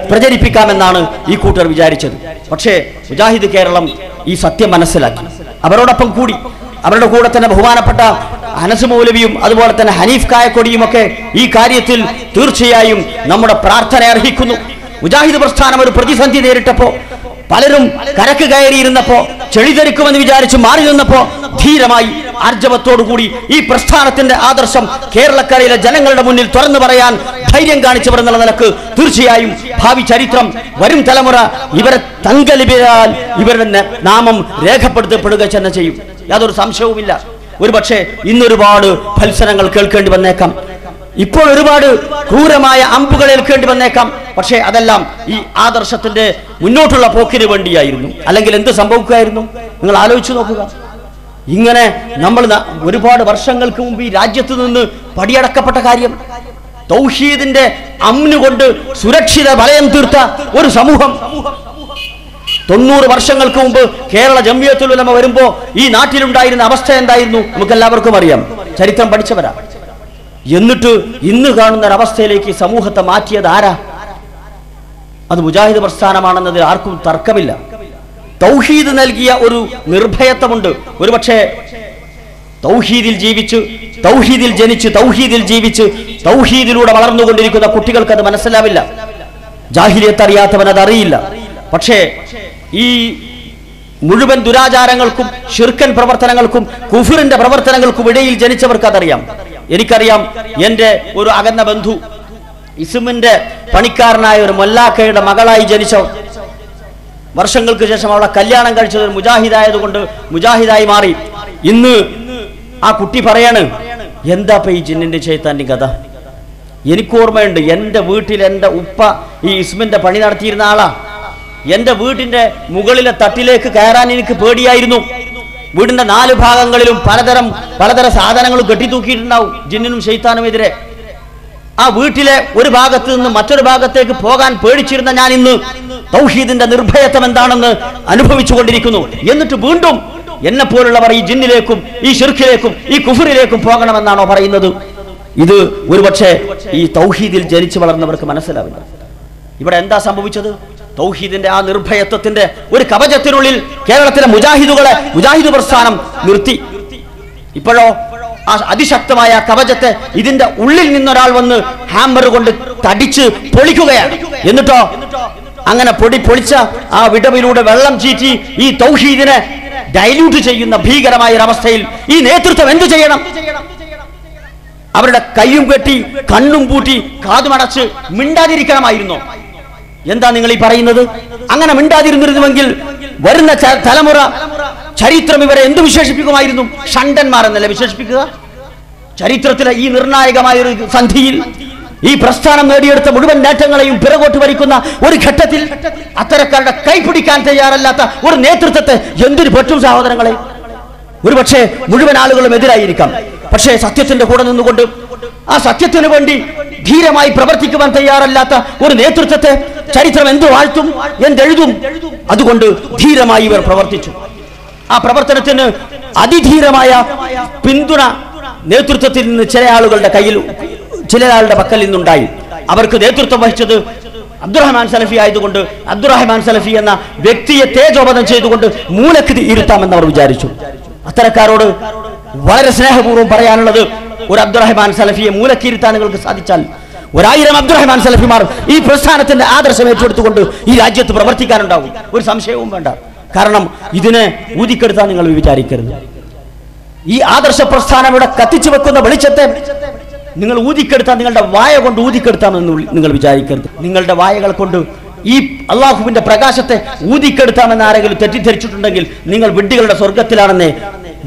പ്രചരിപ്പിക്കാമെന്നാണ് ഈ കൂട്ടർ വിചാരിച്ചത്. പക്ഷേ മുജാഹിദ് കേരളം ഈ സത്യം മനസ്സിലാക്കി. അവരോടൊപ്പം കൂടി, അവരുടെ കൂടെ തന്നെ ബഹുമാനപ്പെട്ട അനസ് മൗലവിയും അതുപോലെ തന്നെ ഹനീഫ് കായക്കൊടിയും ഒക്കെ ഈ കാര്യത്തിൽ തീർച്ചയായും നമ്മുടെ പ്രാർത്ഥന അർഹിക്കുന്നു. മുജാഹിദ് പ്രസ്ഥാനം ഒരു പ്രതിസന്ധി നേരിട്ടപ്പോ, പലരും കരക്ക് കയറിയിരുന്നപ്പോ, ചെളിതെറിക്കുമെന്ന് വിചാരിച്ച് മാറി നിന്നപ്പോ ധീരമായി ആർജവത്തോടുകൂടി ഈ പ്രസ്ഥാനത്തിന്റെ ആദർശം കേരളക്കരയിലെ ജനങ്ങളുടെ മുന്നിൽ തുറന്നു പറയാൻ ധൈര്യം കാണിച്ചവർ എന്നുള്ള നിലക്ക് തീർച്ചയായും ഭാവി ചരിത്രം, വരും തലമുറ ഇവരെ തങ്കലിപിയാൽ ഇവരുടെ നാമം രേഖപ്പെടുത്തപ്പെടുക തന്നെ ചെയ്യും. യാതൊരു സംശയവുമില്ല. ഒരുപക്ഷെ ഇന്നൊരുപാട് ഫൽസനങ്ങൾ കേൾക്കേണ്ടി വന്നേക്കാം, ഇപ്പോൾ ഒരുപാട് ക്രൂരമായ അമ്പുകൾ ഏൽക്കേണ്ടി വന്നേക്കാം. പക്ഷേ അതെല്ലാം ഈ ആദർശത്തിന്റെ മുന്നോട്ടുള്ള പോക്കിന് വേണ്ടിയായിരുന്നു. അല്ലെങ്കിൽ എന്ത് സംഭവിക്കുമായിരുന്നു? നിങ്ങൾ ആലോചിച്ചു നോക്കുക. ഇങ്ങനെ നമ്മൾ ഒരുപാട് വർഷങ്ങൾക്ക് മുമ്പ് ഈ രാജ്യത്ത് നിന്ന് പടിയടക്കപ്പെട്ട കാര്യം, തൗഹീദിന്റെ അമ്നുകൊണ്ട് സുരക്ഷിത വലയം തീർത്ത ഒരു സമൂഹം 90 വർഷങ്ങൾക്ക് മുമ്പ് കേരള ജംഇയ്യത്തുൽ ഉലമ വരുമ്പോ ഈ നാട്ടിലുണ്ടായിരുന്ന അവസ്ഥ എന്തായിരുന്നു? നമുക്കെല്ലാവർക്കും അറിയാം, ചരിത്രം പഠിച്ചവരാ. എന്നിട്ട് ഇന്ന് കാണുന്ന ഒരവസ്ഥയിലേക്ക് സമൂഹത്തെ മാറ്റിയത് ആരാ? അത് മുജാഹിദ് പ്രസ്ഥാനമാണെന്നതിൽ ആർക്കും തർക്കമില്ല. തൗഹീദ് നൽകിയ ഒരു നിർഭയത്വമുണ്ട്. ഒരുപക്ഷെ തൗഹീദിൽ ജീവിച്ച്, തൗഹീദിൽ ജനിച്ച്, തൗഹീദിൽ ജീവിച്ച് തൗഹീദിലൂടെ വളർന്നുകൊണ്ടിരിക്കുന്ന കുട്ടികൾക്ക് അത് മനസ്സിലാവില്ല. ജാഹിലിയത്ത് അറിയാത്തവൻ അതറിയില്ല. പക്ഷേ ഈ മുഴുവൻ ദുരാചാരങ്ങൾക്കും ശിർക്കൻ പ്രവർത്തനങ്ങൾക്കും കുഫറിന്റെ പ്രവർത്തനങ്ങൾക്കും ഇടയിൽ ജനിച്ചവർക്ക് അതറിയാം. എനിക്കറിയാം, എൻ്റെ ഒരു അകന്ന ബന്ധു ഇസ്മിന്റെ പണിക്കാരനായ ഒരു മൊല്ലാക്കയുടെ മകളായി ജനിച്ച, വർഷങ്ങൾക്ക് ശേഷം അവളെ കല്യാണം കഴിച്ചത് മുജാഹിദായതുകൊണ്ട് മുജാഹിദായി മാറി. ഇന്ന് ആ കുട്ടി പറയാണ്, എന്താ ഈ ജിന്നിന്റെ ശൈത്താന്റെ കഥ? എനിക്കോർമ്മയുണ്ട്, എൻ്റെ വീട്ടിൽ എൻ്റെ ഉപ്പ ഈ ഇസ്മിന്റെ പണി നടത്തിയിരുന്ന ആളാ. എൻ്റെ വീടിന്റെ മുകളിലെ തട്ടിലേക്ക് കയറാൻ എനിക്ക് പേടിയായിരുന്നു. വീടിന്റെ 4 ഭാഗങ്ങളിലും പലതരം സാധനങ്ങളും കെട്ടിത്തൂക്കിയിട്ടുണ്ടാവും ജിന്നിനും ശൈത്താനുമെതിരെ. ആ വീട്ടിലെ ഒരു ഭാഗത്ത് നിന്ന് മറ്റൊരു ഭാഗത്തേക്ക് പോകാൻ പേടിച്ചിരുന്ന ഞാൻ ഇന്ന് തൗഹീദിന്റെ നിർഭയത്വം എന്താണെന്ന് അനുഭവിച്ചു കൊണ്ടിരിക്കുന്നു. എന്നിട്ട് വീണ്ടും എന്നെ പോലുള്ളവർ ഈ ജിന്നിലേക്കും ഈ ശിർക്കിലേക്കും ഈ കുഫറിലേക്കും പോകണമെന്നാണോ പറയുന്നത്? ഇത് ഒരുപക്ഷെ ഈ തൗഹീദിൽ ജനിച്ചു വളർന്നവർക്ക് മനസ്സിലാവില്ല. ഇവിടെ എന്താ സംഭവിച്ചത്? തൗഹീദിന്റെ ആ നിർഭയത്വത്തിന്റെ ഒരു കവചത്തിനുള്ളിൽ കേരളത്തിലെ മുജാഹിദ് പ്രസ്ഥാനം നിർത്തി. ഇപ്പോഴോ ആ അതിശക്തമായ കവചത്തെ ഇതിന്റെ ഉള്ളിൽ നിന്നൊരാൾ വന്ന് ഹാമർ കൊണ്ട് തടിച്ച് പൊളിക്കുകയാണ്. എന്നിട്ടോ അങ്ങനെ പൊളിച്ച ആ വിടവിലൂടെ വെള്ളം ചീറ്റി ഈ തൗഹീദിനെ ഡൈല്യൂട്ട് ചെയ്യുന്ന ഭീകരമായ ഒരു അവസ്ഥയിൽ ഈ നേതൃത്വം എന്തു ചെയ്യണം? അവരുടെ കൈയും കെട്ടി കണ്ണും പൂട്ടി കാതുമടച്ച് മിണ്ടാതിരിക്കണമായിരുന്നോ? എന്താ നിങ്ങൾ ഈ പറയുന്നത്? അങ്ങനെ മിണ്ടാതിരുന്നിരുന്നുവെങ്കിൽ വരുന്ന തലമുറ ചരിത്രം ഇവരെ എന്ത് വിശേഷിപ്പിക്കുമായിരുന്നു? ഷണ്ടന്മാരെന്നല്ലേ വിശേഷിപ്പിക്കുക? ചരിത്രത്തിലെ ഈ നിർണായകമായ ഒരു സന്ധിയിൽ ഈ പ്രസ്ഥാനം നേടിയെടുത്ത മുഴുവൻ നേട്ടങ്ങളെയും പിറകോട്ട് വലിക്കുന്ന ഒരു ഘട്ടത്തിൽ അത്തരക്കാരുടെ കൈപിടിക്കാൻ തയ്യാറല്ലാത്ത ഒരു നേതൃത്വത്തെ എന്തിനു പറ്റും സഹോദരങ്ങളെ? ഒരുപക്ഷെ മുഴുവൻ ആളുകളും എതിരായിരിക്കാം. പക്ഷേ സത്യത്തിന്റെ കൂടെ നിന്നുകൊണ്ട് ആ സത്യത്തിനു വേണ്ടി ധീരമായി പ്രവർത്തിക്കുവാൻ തയ്യാറല്ലാത്ത ഒരു നേതൃത്വത്തെ ചരിത്രം എന്ത് വാഴ്ത്തും, എന്തെഴുതും? അതുകൊണ്ട് ധീരമായി ഇവർ പ്രവർത്തിച്ചു. ആ പ്രവർത്തനത്തിന് അതിധീരമായ പിന്തുണ നേതൃത്വത്തിൽ നിന്ന് ചില ആളുകളുടെ പക്കൽ നിന്നുണ്ടായി. അവർക്ക് നേതൃത്വം വഹിച്ചത് അബ്ദുറഹ്മാൻ സലഫി ആയതുകൊണ്ട് അബ്ദുറഹ്മാൻ സലഫി എന്ന വ്യക്തിയെ തേജോവധം ചെയ്തുകൊണ്ട് മൂലക്ക് ഇരുത്താമെന്ന് അവർ വിചാരിച്ചു. അത്തരക്കാരോട് വളരെ സ്നേഹപൂർവ്വം പറയാനുള്ളത്, ഒരു അബ്ദുറഹ്മാൻ സലഫിയെ മൂലക്കിരുത്താൻ നിങ്ങൾക്ക് സാധിച്ചാൽ 1000 അബ്ദുറഹ്മാൻ സലഫിമാർ ഈ പ്രസ്ഥാനത്തിന്റെ ആദർശം ഏറ്റെടുത്തുകൊണ്ട് ഈ രാജ്യത്ത് പ്രവർത്തിക്കാനുണ്ടാവും. ഒരു സംശയവും വേണ്ട. കാരണം ഇതിനെ ഊതിക്കെടുത്താൻ നിങ്ങൾ വിചാരിക്കരുത്. ഈ ആദർശ പ്രസ്ഥാനം ഇവിടെ കത്തിച്ചു വെക്കുന്ന വെളിച്ചത്തെ നിങ്ങൾ ഊതിക്കെടുത്താൻ, നിങ്ങളുടെ വായ കൊണ്ട് ഊതിക്കെടുത്താമെന്ന് നിങ്ങൾ വിചാരിക്കരുത്. നിങ്ങളുടെ വായകൾ കൊണ്ട് ഈ അള്ളാഹുവിന്റെ പ്രകാശത്തെ ഊതിക്കെടുത്താമെന്ന് ആരെങ്കിലും തെറ്റിദ്ധരിച്ചിട്ടുണ്ടെങ്കിൽ നിങ്ങൾ വിഡ്ഢികളുടെ സ്വർഗത്തിലാണെന്നേ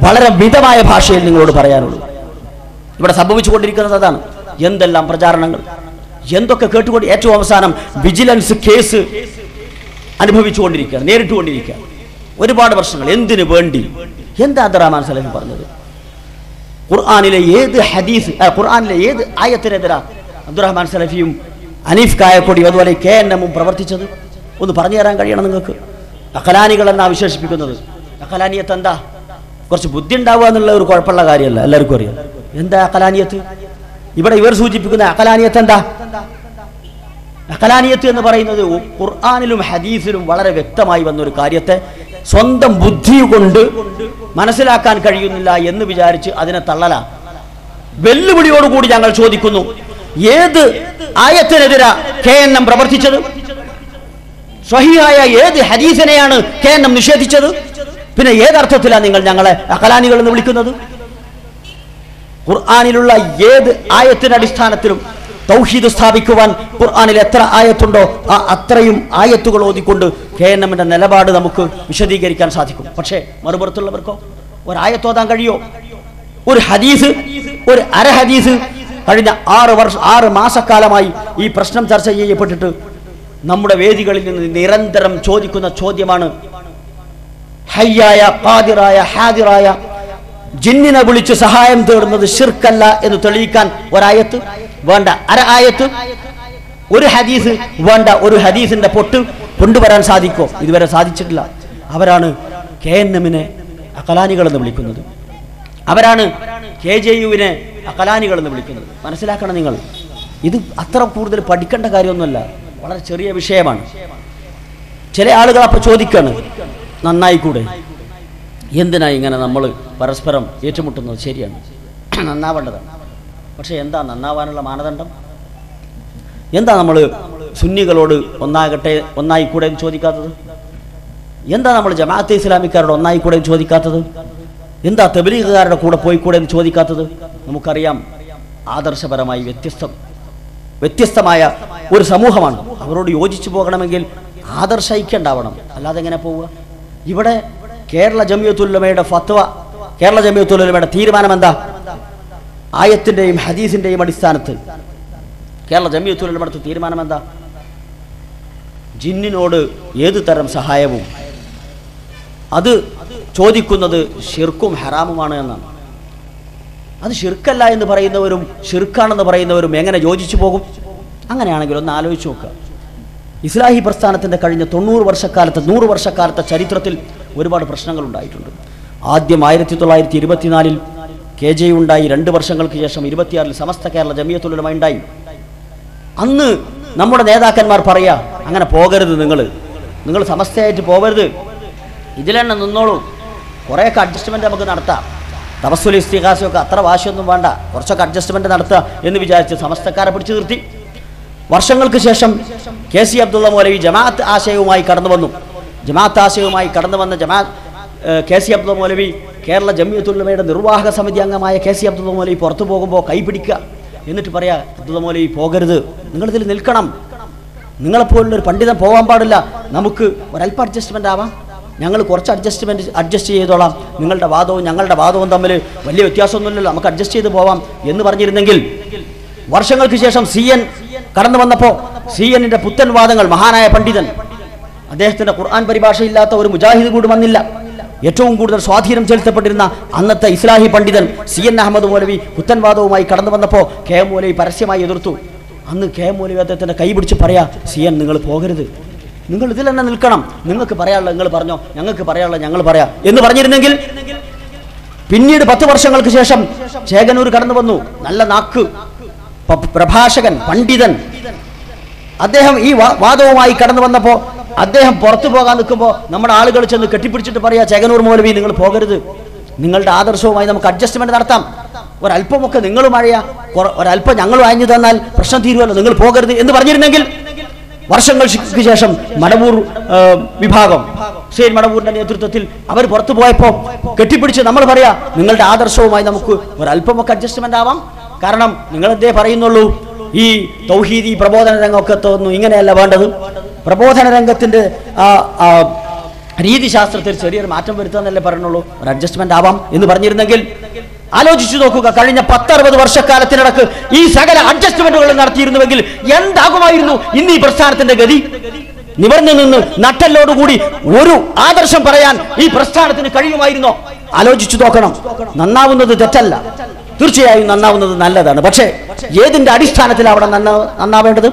വളരെ മിതമായ ഭാഷയിൽ നിങ്ങളോട് പറയാനുള്ളൂ. ഇവിടെ സംഭവിച്ചുകൊണ്ടിരിക്കുന്നത് അതാണ്. എന്തെല്ലാം പ്രചാരണങ്ങൾ, എന്തൊക്കെ കേട്ടുകൊണ്ട് ഏറ്റവും അവസാനം വിജിലൻസ് കേസ് അനുഭവിച്ചുകൊണ്ടിരിക്കുക, നേരിട്ടുകൊണ്ടിരിക്കുക. ഒരുപാട് പ്രശ്നങ്ങൾ. എന്തിനു വേണ്ടി? എന്താ അബ്ദുറഹ്മാൻ സലഫി പറഞ്ഞത്? ഖുർആനിലെ ഏത് ഹദീസ്, ഖുർആനിലെ ഏത് ആയത്തിനെതിരാ അബ്ദുറഹ്മാൻ സലഫിയും അനീഫ് കായക്കൊടിയും അതുപോലെ KNM പ്രവർത്തിച്ചത്? ഒന്ന് പറഞ്ഞു തരാൻ കഴിയണം നിങ്ങൾക്ക്. അഖലാനികൾ എന്നാ വിശേഷിപ്പിക്കുന്നത്. അഖലാനിയത്ത് എന്താ? കുറച്ച് ബുദ്ധി ഉണ്ടാവുക എന്നുള്ള ഒരു കുഴപ്പമുള്ള കാര്യമല്ല, എല്ലാവർക്കും അറിയാം. എന്താ അഖലാനിയത്ത്? ഇവിടെ ഇവർ സൂചിപ്പിക്കുന്ന അഖലാനിയത്ത് എന്താ? അഖലാനിയത്ത് എന്ന് പറയുന്നത് ഖുർആനിലും ഹദീസിലും വളരെ വ്യക്തമായി വന്നൊരു കാര്യത്തെ സ്വന്തം ബുദ്ധി കൊണ്ട് മനസ്സിലാക്കാൻ കഴിയുന്നില്ല എന്ന് വിചാരിച്ച് അതിനെ തള്ളല. വെല്ലുവിളിയോടുകൂടി ഞങ്ങൾ ചോദിക്കുന്നു, ഏത് ആയത്തിനെതിരാ KNM പ്രവർത്തിച്ചത്? സ്വഹീഹായ ഏത് ഹദീസിനെയാണ് KNM നിഷേധിച്ചത്? പിന്നെ ഏതർത്ഥത്തിലാണ് നിങ്ങൾ ഞങ്ങളെ അഖലാനികൾ എന്ന് വിളിക്കുന്നത്? ഖുർആനിലുള്ള ഏത് ആയത്തിന്റെ അടിസ്ഥാനത്തിലും തൗഹീദ് സ്ഥാപിക്കുവാൻ ഖുർആനിൽ എത്ര ആയത്തുണ്ടോ ആ അത്രയും ആയത്തുകൾ ഓതിക്കൊണ്ട് KNMന്റെ നിലപാട് നമുക്ക് വിശദീകരിക്കാൻ സാധിക്കും. പക്ഷേ മറുപുറത്തുള്ളവർക്കോ ഒരായത്തോതാൻ കഴിയോ? ഒരു ഹദീസ്, ഒരു അര ഹദീസ് കഴിഞ്ഞ 6 മാസക്കാലമായി ഈ പ്രശ്നം ചർച്ച ചെയ്യപ്പെട്ടിട്ട് നമ്മുടെ വേദികളിൽ നിന്ന് നിരന്തരം ചോദിക്കുന്ന ചോദ്യമാണ്, ഹയ്യായ ഖാദിറായ ഹാദിറായ ജിന്നിനെ വിളിച്ച് സഹായം തേടുന്നത് ശിർക്കല്ല എന്ന് തെളിയിക്കാൻ ഒരായത്ത് വേണ്ട, അര ആയത്ത്, ഒരു ഹദീസ് വേണ്ട, ഒരു ഹദീസിന്റെ പൊട്ട് കൊണ്ടുവരാൻ സാധിക്കോ? ഇതുവരെ സാധിച്ചിട്ടില്ല. അവരാണ് KNMനെ അഖലാനികൾ എന്ന് വിളിക്കുന്നത്. അവരാണ് KJUവിനെ അഖലാനികൾ എന്ന് വിളിക്കുന്നത്. മനസ്സിലാക്കണം നിങ്ങൾ, ഇത് അത്ര കൂടുതൽ പഠിക്കേണ്ട കാര്യമൊന്നുമല്ല, വളരെ ചെറിയ വിഷയമാണ്. ചില ആളുകൾ അപ്പോൾ ചോദിക്കാണ്, നന്നായിക്കൂടെ? എന്തിനാ ഇങ്ങനെ നമ്മൾ പരസ്പരം ഏറ്റുമുട്ടുന്നത്? ശരിയാണ്, നന്നാവേണ്ടതാണ്. പക്ഷെ എന്താ നന്നാവാനുള്ള മാനദണ്ഡം? എന്താ നമ്മൾ സുന്നികളോട് ഒന്നായിക്കൂടെ എന്ന് ചോദിക്കാത്തത്? എന്താ നമ്മൾ ജമാഅത്തെ ഇസ്ലാമിക്കാരോട് ഒന്നായിക്കൂടെ എന്ന് ചോദിക്കാത്തത്? എന്താ തബ്ലീഗുകാരുടെ കൂടെ പോയിക്കൂടെ എന്ന് ചോദിക്കാത്തത്? നമുക്കറിയാം, ആദർശപരമായി വ്യത്യസ്തമായ ഒരു സമൂഹമാണ്. അവരോട് യോജിച്ചു പോകണമെങ്കിൽ ആദർശ ഐക്യം ഉണ്ടാവണം, അല്ലാതെ എങ്ങനെ പോവുക? ഇവിടെ കേരള ജമിയത്തുൽ ഉലമയുടെ ഫത്വ, കേരള ജമിയത്തുൽ ഉലമയുടെ തീരുമാനം എന്താ? ആയത്തിന്റെയും ഹദീസിന്റെയും അടിസ്ഥാനത്തിൽ കേരള ജമിയത്തുൽ ഉലമയുടെ തീരുമാനം എന്താ? ജിന്നിനോട് ഏതു തരം സഹായവും അത് ചോദിക്കുന്നത് ഷിർക്കും ഹറാമുമാണ് എന്നാണ്. അത് ഷിർക്കല്ല എന്ന് പറയുന്നവരും ഷിർക്കാണെന്ന് പറയുന്നവരും എങ്ങനെ യോജിച്ചു പോകും? അങ്ങനെയാണെങ്കിൽ ഒന്ന് ആലോചിച്ച് നോക്കുക. ഇസ്ലാഹി പ്രസ്ഥാനത്തിൻ്റെ കഴിഞ്ഞ 100 വർഷക്കാലത്തെ ചരിത്രത്തിൽ ഒരുപാട് പ്രശ്നങ്ങൾ ഉണ്ടായിട്ടുണ്ട്. ആദ്യം 1924 KJU ഉണ്ടായി. 2 വർഷങ്ങൾക്ക് ശേഷം 26 സമസ്ത കേരള ജമിയത്തുൽ ഉലമ ഉണ്ടായി. അന്ന് നമ്മുടെ നേതാക്കന്മാർ പറയാ, അങ്ങനെ പോകരുത്, നിങ്ങൾ സമസ്തയായിട്ട് പോകരുത്, ഇതിലെന്നെ നിന്നോളൂ, കുറേയൊക്കെ അഡ്ജസ്റ്റ്മെൻറ്റ് നമുക്ക് നടത്താം, തവസ്സുൽ ഇസ്തിഗാസയൊക്കെ അത്ര വാശിയൊന്നും വേണ്ട, കുറച്ചൊക്കെ അഡ്ജസ്റ്റ്മെൻറ്റ് നടത്തുക എന്ന് വിചാരിച്ച് സമസ്തക്കാരെ പിടിച്ചു നിർത്തി. വർഷങ്ങൾക്ക് ശേഷം KC അബ്ദുള്ള മൗലവി ജമാഅത്ത് ആശയവുമായി കടന്നു വന്നു. KC അബ്ദുള്ള മൗലവി കേരള ജമിയത്തുൽ ഉലമയുടെ നിർവാഹക സമിതി അംഗമായ KC അബ്ദുള്ള മൗലവി പുറത്തു പോകുമ്പോൾ കൈ പിടിക്കുക, എന്നിട്ട് പറയാ, അബ്ദുള്ള മൗലവി പോകരുത്, നിങ്ങളിതിൽ നിൽക്കണം, നിങ്ങളെപ്പോലുള്ളൊരു പണ്ഡിതൻ പോകാൻ പാടില്ല, നമുക്ക് ഒരല്പം അഡ്ജസ്റ്റ്മെൻ്റ് ആവാം, ഞങ്ങൾ കുറച്ച് അഡ്ജസ്റ്റ് ചെയ്തോളാം, നിങ്ങളുടെ വാദവും ഞങ്ങളുടെ വാദവും തമ്മിൽ വലിയ വ്യത്യാസമൊന്നുമില്ലല്ലോ, നമുക്ക് അഡ്ജസ്റ്റ് ചെയ്ത് പോവാം എന്ന് പറഞ്ഞിരുന്നെങ്കിൽ വർഷങ്ങൾക്ക് ശേഷം CN കടന്നു വന്നപ്പോൾ CNന്റെ പുത്തൻ വാദങ്ങൾ, മഹാനായ പണ്ഡിതൻ, അദ്ദേഹത്തിൻ്റെ ഖുർആൻ പരിഭാഷയില്ലാത്ത ഒരു മുജാഹിദ് കൂടി വന്നില്ല. ഏറ്റവും കൂടുതൽ സ്വാധീനം ചെലുത്തപ്പെട്ടിരുന്ന അന്നത്തെ ഇസ്ലാഹി പണ്ഡിതൻ CN അഹമ്മദ് മൗലവി പുത്തൻ വാദവുമായി കടന്നു വന്നപ്പോൾ KM മൗലവി പരസ്യമായി എതിർത്തു. അന്ന് KM മൗലവി അദ്ദേഹത്തിൻ്റെ കൈ പിടിച്ച് പറയാ, CN നിങ്ങൾ പോകരുത്, നിങ്ങൾ ഇതിൽ തന്നെ നിൽക്കണം, നിങ്ങൾക്ക് പറയാനുള്ള നിങ്ങൾ പറഞ്ഞോ, ഞങ്ങൾക്ക് പറയാനുള്ള ഞങ്ങൾ പറയാം എന്ന് പറഞ്ഞിരുന്നെങ്കിൽ പിന്നീട് 10 വർഷങ്ങൾക്ക് ശേഷം ചേകനൂർ കടന്നു വന്നു. നല്ല നാക്ക്, പ്രഭാഷകൻ, പണ്ഡിതൻ. അദ്ദേഹം ഈ വാദവുമായി കടന്നു വന്നപ്പോൾ അദ്ദേഹം പുറത്തു പോകാൻ നിൽക്കുമ്പോൾ നമ്മുടെ ആളുകൾ ചെന്ന് കെട്ടിപ്പിടിച്ചിട്ട് പറയാ, ചേകനൂർ മൗലവി നിങ്ങൾ പോകരുത്, നിങ്ങളുടെ ആദർശവുമായി നമുക്ക് അഡ്ജസ്റ്റ്മെന്റ് നടത്താം, ഒരല്പമൊക്കെ നിങ്ങളും അഴയാ, ഒരല്പം ഞങ്ങളും അയഞ്ഞു തന്നാൽ പ്രശ്നം തീരുമല്ലോ, നിങ്ങൾ പോകരുത് എന്ന് പറഞ്ഞിരുന്നെങ്കിൽ വർഷങ്ങൾക്ക് ശേഷം മടവൂർ വിഭാഗം ഹുസൈൻ മടവൂരിന്റെ നേതൃത്വത്തിൽ അവർ പുറത്തു പോയപ്പോൾ കെട്ടിപ്പിടിച്ച് നമ്മൾ പറയാ നിങ്ങളുടെ ആദർശവുമായി നമുക്ക് ഒരല്പമൊക്കെ അഡ്ജസ്റ്റ്മെന്റ് ആവാം. കാരണം നിങ്ങൾ എന്തേ പറയുന്നുള്ളൂ, ഈ തൗഹീദി പ്രബോധന രംഗമൊക്കെ തോന്നുന്നു ഇങ്ങനെയല്ല വേണ്ടത്, പ്രബോധന രംഗത്തിന്റെ രീതിശാസ്ത്രത്തിൽ ചെറിയൊരു മാറ്റം വരുത്താന്നല്ലേ പറയുന്നുള്ളൂ, ഒരു അഡ്ജസ്റ്റ്മെന്റ് ആവാം എന്ന് പറഞ്ഞിരുന്നെങ്കിൽ ആലോചിച്ചു നോക്കുക. കഴിഞ്ഞ 10-60 വർഷക്കാലത്തിനിടക്ക് ഈ സകല അഡ്ജസ്റ്റ്മെന്റുകൾ നടത്തിയിരുന്നുവെങ്കിൽ എന്താകുമായിരുന്നു ഇന്ന് ഈ പ്രസ്ഥാനത്തിന്റെ ഗതി? നിവർന്നു നിന്ന് നട്ടല്ലോടുകൂടി ഒരു ആദർശം പറയാൻ ഈ പ്രസ്ഥാനത്തിന് കഴിയുമായിരുന്നോ? ആലോചിച്ചു നോക്കണം. നന്നാവുന്നത് തെറ്റല്ല, തീർച്ചയായും നന്നാവുന്നത് നല്ലതാണ്. പക്ഷേ ഏതിന്റെ അടിസ്ഥാനത്തിൽ അവിടെ നന്നാവേണ്ടത്?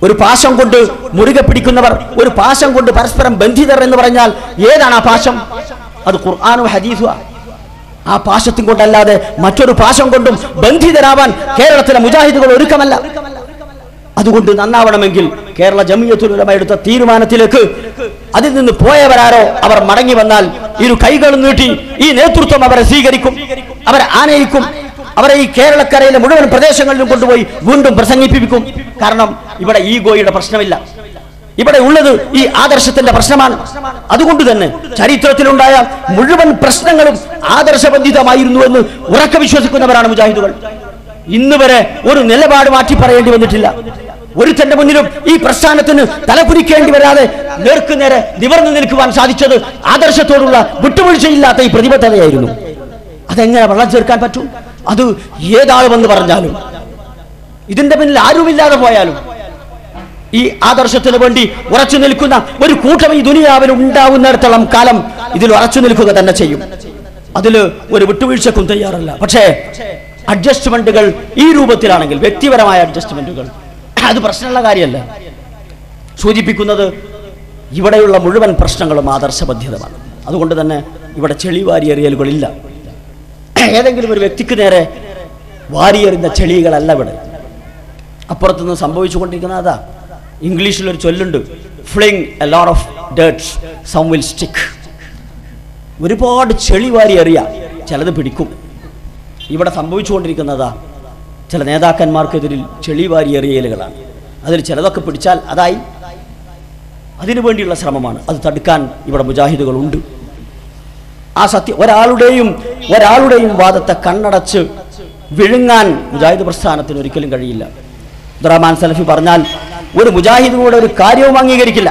ഒരു പാശം കൊണ്ട് മുറുകെ പിടിക്കുന്നവർ, ഒരു പാശം കൊണ്ട് പരസ്പരം ബന്ധിതർ എന്ന് പറഞ്ഞാൽ ഏതാണ് ആ പാശം? അത് ഖുർആനും ഹദീസും. ആ പാശത്തും കൊണ്ടല്ലാതെ മറ്റൊരു പാശം കൊണ്ടും ബന്ധിതരാവാൻ കേരളത്തിലെ മുജാഹിദുകൾ ഒരുക്കമല്ല. അതുകൊണ്ട് നന്നാവണമെങ്കിൽ കേരള ജമിയത്തുൽ ഉലമ എടുത്ത തീരുമാനത്തിലേക്ക് അതിൽ നിന്ന് പോയവരാരോ അവർ മടങ്ങി വന്നാൽ ഇരു കൈകളും നീട്ടി ഈ നേതൃത്വം അവരെ സ്വീകരിക്കും, അവരെ ആനയിക്കും, അവരെ ഈ കേരളക്കരയിലെ മുഴുവൻ പ്രദേശങ്ങളിലും കൊണ്ടുപോയി വീണ്ടും പ്രസംഗിപ്പിക്കും. കാരണം ഇവിടെ ഈഗോയുടെ പ്രശ്നമില്ല, ഇവിടെ ഉള്ളത് ഈ ആദർശത്തിന്റെ പ്രശ്നമാണ്. അതുകൊണ്ട് തന്നെ ചരിത്രത്തിലുണ്ടായ മുഴുവൻ പ്രശ്നങ്ങളും ആദർശബന്ധിതമായിരുന്നു എന്ന് ഉറക്കെ വിശ്വസിക്കുന്നവരാണ് മുജാഹിദുകൾ. ഇന്ന് വരെ ഒരു നിലപാട് മാറ്റി പറയേണ്ടി വന്നിട്ടില്ല. ഒരുത്തന്റെ മുന്നിലും ഈ പ്രസ്ഥാനത്തിന് തലകുനിക്കേണ്ടി വരാതെ നേർക്കുനേരെ നിവർന്നു നിൽക്കുവാൻ സാധിച്ചത് ആദർശത്തോടുള്ള വിട്ടുവീഴ്ചയില്ലാത്ത ഈ പ്രതിബദ്ധതയായിരുന്നു. അതെങ്ങനെ വെള്ളം ചേർക്കാൻ പറ്റും? അത് ഏതാൾ വന്ന് പറഞ്ഞാലും, ഇതിന്റെ പിന്നിൽ ആരുമില്ലാതെ പോയാലും, ഈ ആദർശത്തിന് വേണ്ടി ഉറച്ചു നിൽക്കുന്ന ഒരു കൂട്ടം ഈ ദുനിയാവിൽ ഉണ്ടാവുന്നിടത്തോളം കാലം ഇതിൽ ഉറച്ചു നിൽക്കുക തന്നെ ചെയ്യും. അതിൽ ഒരു വിട്ടുവീഴ്ചക്കും തയ്യാറല്ല. പക്ഷേ അഡ്ജസ്റ്റ്മെന്റുകൾ ഈ രൂപത്തിലാണെങ്കിൽ, വ്യക്തിപരമായ അഡ്ജസ്റ്റ്മെന്റുകൾ, അത് പ്രശ്നമുള്ള കാര്യമല്ല. സൂചിപ്പിക്കുന്നത് ഇവിടെയുള്ള മുഴുവൻ പ്രശ്നങ്ങളും ആദർശബദ്ധിതമാണ്. അതുകൊണ്ട് തന്നെ ഇവിടെ ചെളി വാരിയെറിയലുകളില്ല. ഏതെങ്കിലും ഒരു വ്യക്തിക്ക് നേരെ വാരിയെറിയുന്ന ചെളികളല്ല ഇവിടെ. അപ്പുറത്തുനിന്ന് സംഭവിച്ചുകൊണ്ടിരിക്കുന്ന അതാ. ഇംഗ്ലീഷിലൊരു ചൊല്ലുണ്ട്, fling a lot of dirts some will stick. ഒരുപാട് ചെളി വാരി എറിയാം, ചിലത് പിടിക്കും. ഇവിടെ സംഭവിച്ചുകൊണ്ടിരിക്കുന്നതാ ചില നേതാക്കന്മാർക്കെതിരിൽ ചെളി വാരി എറിയലുകളാണ്. അതിൽ ചിലതൊക്കെ പിടിച്ചാൽ അതായി, അതിനു വേണ്ടിയുള്ള ശ്രമമാണ്. അത് തടുക്കാൻ ഇവിടെ മുജാഹിദുകളുണ്ട്. ആ സത്യം ഒരാളുടെയും വാദത്തെ കണ്ണടച്ച് വിഴുങ്ങാൻ മുജാഹിദ് പ്രസ്ഥാനത്തിന് ഒരിക്കലും കഴിയില്ല. അബ്ദുറഹ്മാൻ സലഫി പറഞ്ഞാൽ ഒരു മുജാഹിദിനോട് ഒരു കാര്യവും അംഗീകരിക്കില്ല.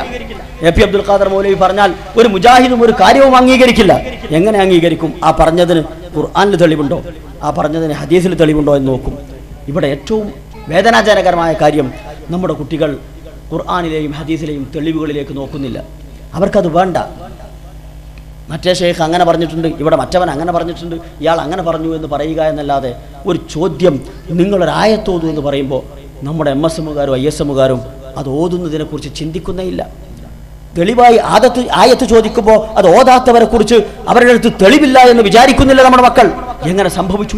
എ.പി. അബ്ദുൽ ഖാദർ മൗലവി പറഞ്ഞാൽ ഒരു മുജാഹിദും ഒരു കാര്യവും അംഗീകരിക്കില്ല. എങ്ങനെ അംഗീകരിക്കും? ആ പറഞ്ഞതിന് ഖുർആനിൽ തെളിവുണ്ടോ, ആ പറഞ്ഞതിന് ഹദീസിൽ തെളിവുണ്ടോ എന്ന് നോക്കും. ഇവിടെ ഏറ്റവും വേദനാജനകരമായ കാര്യം, നമ്മുടെ കുട്ടികൾ ഖുർആനിലെയും ഹദീസിലെയും തെളിവുകളിലേക്ക് നോക്കുന്നില്ല. അവർക്കത് വേണ്ട. മറ്റേ ഷെയ്ഖ് അങ്ങനെ പറഞ്ഞിട്ടുണ്ട്, ഇവിടെ മറ്റവൻ അങ്ങനെ പറഞ്ഞിട്ടുണ്ട്, ഇയാൾ അങ്ങനെ പറഞ്ഞു എന്ന് പറയുക എന്നല്ലാതെ ഒരു ചോദ്യം, നിങ്ങളൊരായത്തോതു എന്ന് പറയുമ്പോൾ നമ്മുടെ MSMകാരും ISMകാരും അത് ഓതുന്നതിനെക്കുറിച്ച് ചിന്തിക്കുന്നേയില്ല. തെളിവായി ആയത്ത് ചോദിക്കുമ്പോൾ അത് ഓതാത്തവരെ കുറിച്ച് അവരുടെ അടുത്ത് തെളിവില്ല എന്ന് വിചാരിക്കുന്നില്ല നമ്മുടെ മക്കൾ. എങ്ങനെ സംഭവിച്ചു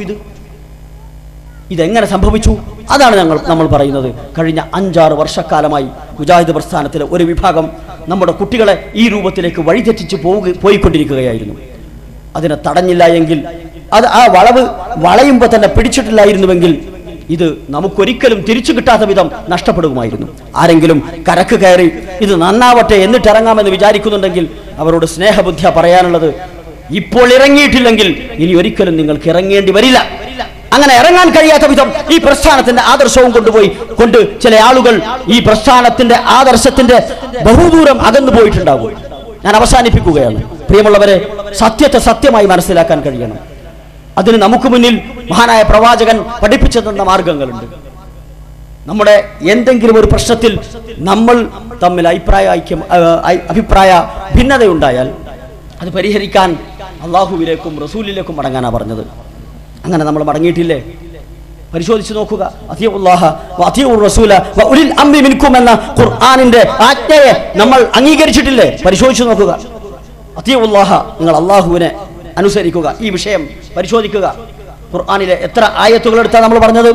ഇതെങ്ങനെ സംഭവിച്ചു? അതാണ് നമ്മൾ പറയുന്നത്. കഴിഞ്ഞ 5-6 വർഷക്കാലമായി മുജാഹിദ് പ്രസ്ഥാനത്തിലെ ഒരു വിഭാഗം നമ്മുടെ കുട്ടികളെ ഈ രൂപത്തിലേക്ക് വഴിതെറ്റിച്ച് പോയിക്കൊണ്ടിരിക്കുകയായിരുന്നു. അതിനെ തടഞ്ഞില്ല എങ്കിൽ, അത് ആ വളയുമ്പോൾ തന്നെ പിടിച്ചിട്ടില്ലായിരുന്നുവെങ്കിൽ ഇത് നമുക്കൊരിക്കലും തിരിച്ചു കിട്ടാത്ത വിധം നഷ്ടപ്പെടുമായിരുന്നു. ആരെങ്കിലും കരക്ക് കയറി ഇത് നന്നാവട്ടെ എന്നിട്ടിറങ്ങാമെന്ന് വിചാരിക്കുന്നുണ്ടെങ്കിൽ അവരോട് സ്നേഹബുദ്ധിയ പറയാനുള്ളത്, ഇപ്പോൾ ഇറങ്ങിയിട്ടില്ലെങ്കിൽ ഇനി ഒരിക്കലും നിങ്ങൾക്ക് ഇറങ്ങേണ്ടി വരില്ല. അങ്ങനെ ഇറങ്ങാൻ കഴിയാത്ത വിധം ഈ പ്രസ്ഥാനത്തിന്റെ ആദർശവും കൊണ്ട് ചില ആളുകൾ ഈ പ്രസ്ഥാനത്തിന്റെ ആദർശത്തിന്റെ ബഹുദൂരം അകന്നു പോയിട്ടുണ്ടാകും. ഞാൻ അവസാനിപ്പിക്കുകയാണ്. പ്രിയമുള്ളവരെ, സത്യത്തെ സത്യമായി മനസ്സിലാക്കാൻ കഴിയണം. അതിന് നമുക്ക് മുന്നിൽ മഹാനായ പ്രവാചകൻ പഠിപ്പിച്ചു തന്ന മാർഗങ്ങളുണ്ട്. നമ്മുടെ എന്തെങ്കിലും ഒരു പ്രശ്നത്തിൽ നമ്മൾ തമ്മിൽ അഭിപ്രായ ഭിന്നതയുണ്ടായാൽ അത് പരിഹരിക്കാൻ അള്ളാഹുവിലേക്കും റസൂലിലേക്കും മടങ്ങാനാണ് പറഞ്ഞത്. അങ്ങനെ നമ്മൾ മടങ്ങിയിട്ടില്ലേ? പരിശോധിച്ച് നോക്കുക. അത്തിയുല്ലാഹ വഅത്തിയുർ റസൂല വഉലിൽ അംരി മിൻകും എന്ന ഖുർആനിന്റെ ആജ്ഞയെ നമ്മൾ അംഗീകരിച്ചിട്ടില്ലേ? പരിശോധിച്ച് നോക്കുക. അത്തിയുല്ലാഹ, നിങ്ങൾ അള്ളാഹുവിനെ അനുസരിക്കുക. ഈ വിഷയം പരിശോധിക്കുക. ഖുർആനിലെ എത്ര ആയത്തുകൾ എടുത്താൽ നമ്മൾ പറഞ്ഞത്?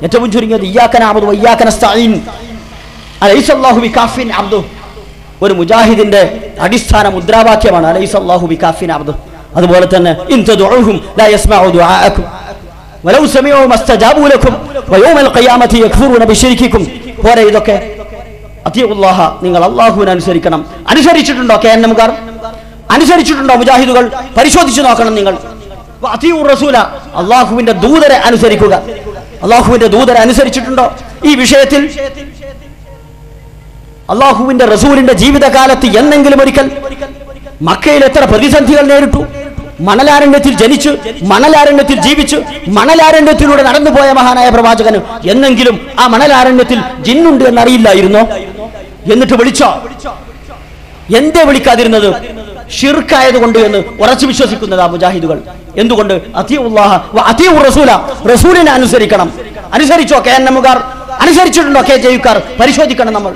ഏറ്റവും ചുരുങ്ങിയത് ഇയ്യാക നഅ്ബുദു വഇയ്യാക നസ്തഈൻ, അലൈസല്ലാഹു ബികാഫിൻ അബ്ദുഹു. ഒരു മുജാഹിദിന്റെ അടിസ്ഥാന മുദ്രാവാക്യമാണ് അലൈസല്ലാഹു ബികാഫിൻ അബ്ദുഹു. അതുപോലെ തന്നെ ഇൻ തദഉഹും ലാ യസ്മഉ ദുആഅക്കും വലൗ സമിഉ മസ്തജാബു ലക്കും വയൗമൽ ഖിയാമത്തി യക്ഫുറൂന ബിശിർകിക്കും. പോരെ ഇതൊക്കെ? അത്തിയുല്ലാഹ, നിങ്ങൾ അള്ളാഹുവിനെ അനുസരിക്കണം. അനുസരിച്ചിട്ടുണ്ടോ KNM-കാർ? അനുസരിച്ചിട്ടുണ്ടോ മുജാഹിദുകൾ? പരിശോധിച്ചു നോക്കണം നിങ്ങൾ. അത്തിയുർ റസൂല, അള്ളാഹുവിന്റെ ദൂതരെ അനുസരിക്കുക. അള്ളാഹുവിന്റെ ദൂതരെ അനുസരിച്ചിട്ടുണ്ടോ? ഈ വിഷയത്തിൽ അള്ളാഹുവിന്റെ റസൂലിന്റെ ജീവിതകാലത്ത് എന്നെങ്കിലും ഒരിക്കൽ മക്കയിൽ എത്ര പ്രതിസന്ധികൾ നേരിട്ടു. മണലാരണ്യത്തിൽ ജനിച്ച് മണലാരണ്യത്തിൽ ജീവിച്ച് മണലാരണ്യത്തിലൂടെ നടന്നുപോയ മഹാനായ പ്രവാചകന് എന്നെങ്കിലും ആ മണലാരണ്യത്തിൽ ജിന്നുണ്ട് എന്നറിയില്ലായിരുന്നോ? എന്നിട്ട് വിളിച്ചോ? എന്തേ വിളിക്കാതിരുന്നത്? ഷിർക്കായതുകൊണ്ട് എന്ന് ഉറച്ചു വിശ്വസിക്കുന്നതാ മുജാഹിദുകൾ. എന്തുകൊണ്ട്? അത്തിയുല്ലാഹ വ അത്തിയുർ റസൂല, റസൂലിനെ അനുസരിക്കണം. അനുസരിച്ചോ KNM-കാർ? അനുസരിച്ചിട്ടുണ്ടോ KJU-കാർ? പരിശോധിക്കണം നമ്മൾ.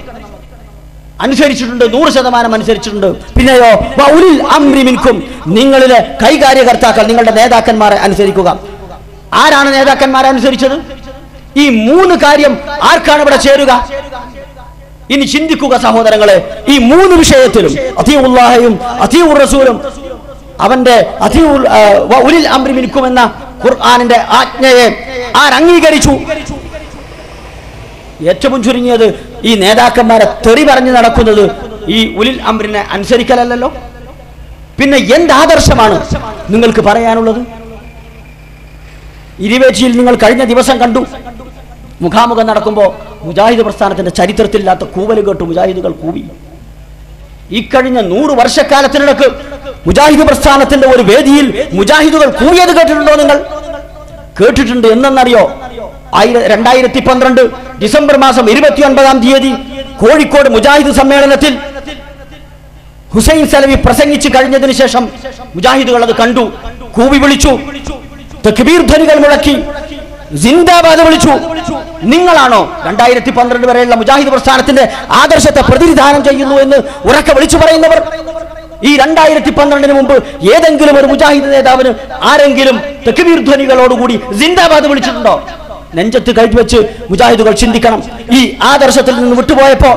അനുസരിച്ചിട്ടുണ്ട്, 100% അനുസരിച്ചിട്ടുണ്ട്. പിന്നെയോ ഉലിൽ അംരി മിൻകും, നിങ്ങളിലെ കൈകാര്യകർത്താക്കൾ, നിങ്ങളുടെ നേതാക്കന്മാരെ അനുസരിക്കുക. ആരാണ് നേതാക്കന്മാരെ അനുസരിച്ചത്? ഈ 3 കാര്യം ആർക്കാണ് ഇവിടെ ചേരുക? ഇനി ചിന്തിക്കുക സഹോദരങ്ങളെ. ഈ 3 വിഷയത്തിലും അത്തിയുല്ലാഹയും അത്തിയുർ റസൂലും അവന്റെ ഉലിൽ അംരി മിൻകും എന്ന ഖുർആനിന്റെ ആജ്ഞയെ ആരംഗീകരിച്ചു? ഏറ്റവും ചുരുങ്ങിയത് ഈ നേതാക്കന്മാരെ തെറി പറഞ്ഞു നടക്കുന്നത് ഈ ഉലിൽ അംറിനെ അനുസരിക്കലല്ലോ. പിന്നെ എന്ത് ആദർശമാണ് നിങ്ങൾക്ക് പറയാനുള്ളത്? ഇരുവേച്ചിയിൽ നിങ്ങൾ കഴിഞ്ഞ ദിവസം കണ്ടു, മുഖാമുഖം നടക്കുമ്പോൾ മുജാഹിദ് പ്രസ്ഥാനത്തിന്റെ ചരിത്രത്തിലില്ലാത്ത കൂവൽ കേട്ടു മുജാഹിദുകൾ കൂവി. ഈ കഴിഞ്ഞ 100 വർഷക്കാലത്തിനിടക്ക് മുജാഹിദ് പ്രസ്ഥാനത്തിന്റെ ഒരു വേദിയിൽ മുജാഹിദുകൾ കൂവിയത് കേട്ടിട്ടുണ്ടോ? നിങ്ങൾ കേട്ടിട്ടുണ്ട്. എന്നറിയോ? 2012 ഡിസംബർ മാസം 29-ാം തീയതി കോഴിക്കോട് മുജാഹിദ് സമ്മേളനത്തിൽ ഹുസൈൻ സലവി പ്രസംഗിച്ചു കഴിഞ്ഞതിന് ശേഷം മുജാഹിദുകൾ അത് കണ്ടു, കൂവി വിളിച്ചു, തക്ബീർ ധ്വനികൾ മുഴക്കി, സിന്ദാബാദ് വിളിച്ചു. നിങ്ങളാണോ 2012 വരെയുള്ള മുജാഹിദ് പ്രസ്ഥാനത്തിന്റെ ആദർശത്തെ പ്രതിനിധാനം ചെയ്യുന്നു എന്ന് ഉറക്കെ വിളിച്ചു പറയുന്നവർ? ഈ 2012 മുമ്പ് ഏതെങ്കിലും ഒരു മുജാഹിദ് നേതാവിന് ആരെങ്കിലും തക്ബീർ ധ്വനികളോടുകൂടി സിന്ദാബാദ് വിളിച്ചിട്ടുണ്ടോ? നെഞ്ചത്ത് കൈവച്ച് മുജാഹിദുകൾ ചിന്തിക്കണം. ഈ ആദർശത്തിൽ നിന്ന് വിട്ടുപോയപ്പോ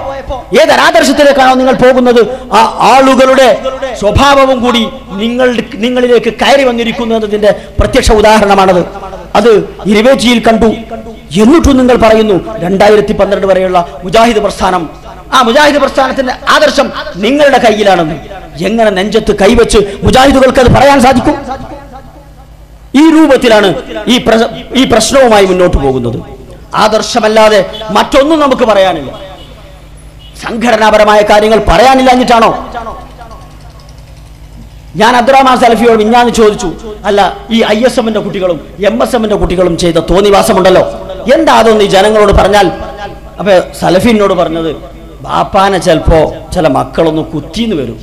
ഏതൊരാദർശത്തിലേക്കാണോ നിങ്ങൾ പോകുന്നത്? ആ ആളുകളുടെ സ്വഭാവവും കൂടി നിങ്ങളിലേക്ക് കയറി വന്നിരിക്കുന്നു എന്നതിന്റെ പ്രത്യക്ഷ ഉദാഹരണമാണത്. അത് ഇരുവേച്ചിയിൽ കണ്ടു. എന്നിട്ടും നിങ്ങൾ പറയുന്നു 2012 വരെയുള്ള മുജാഹിദ് പ്രസ്ഥാനം, ആ മുജാഹിദ് പ്രസ്ഥാനത്തിന്റെ ആദർശം നിങ്ങളുടെ കയ്യിലാണെന്ന്. എങ്ങനെ നെഞ്ചത്ത് കൈവച്ച് മുജാഹിദുകൾക്ക് അത് പറയാൻ സാധിക്കും? ഈ രൂപത്തിലാണ് ഈ പ്രശ്നവുമായി മുന്നോട്ട് പോകുന്നത്. ആദർശമല്ലാതെ മറ്റൊന്നും നമുക്ക് പറയാനില്ല. സംഘടനാപരമായ കാര്യങ്ങൾ പറയാനില്ല എന്നിട്ടാണോ? ഞാൻ അബ്ദുറഹ്മാൻ സലഫിയോട് മിഞ്ഞാന്ന് ചോദിച്ചു, അല്ല ഈ ISM-ന്റെ കുട്ടികളും MSM-ന്റെ കുട്ടികളും ചെയ്ത തോന്നിവാസമുണ്ടല്ലോ, എന്താ അതൊന്ന് ഈ ജനങ്ങളോട് പറഞ്ഞാൽ? അപ്പൊ സലഫിനോട് പറഞ്ഞത്, ബാപ്പാനെ ചിലപ്പോ ചില മക്കളൊന്ന് കുത്തിന്ന് വരും,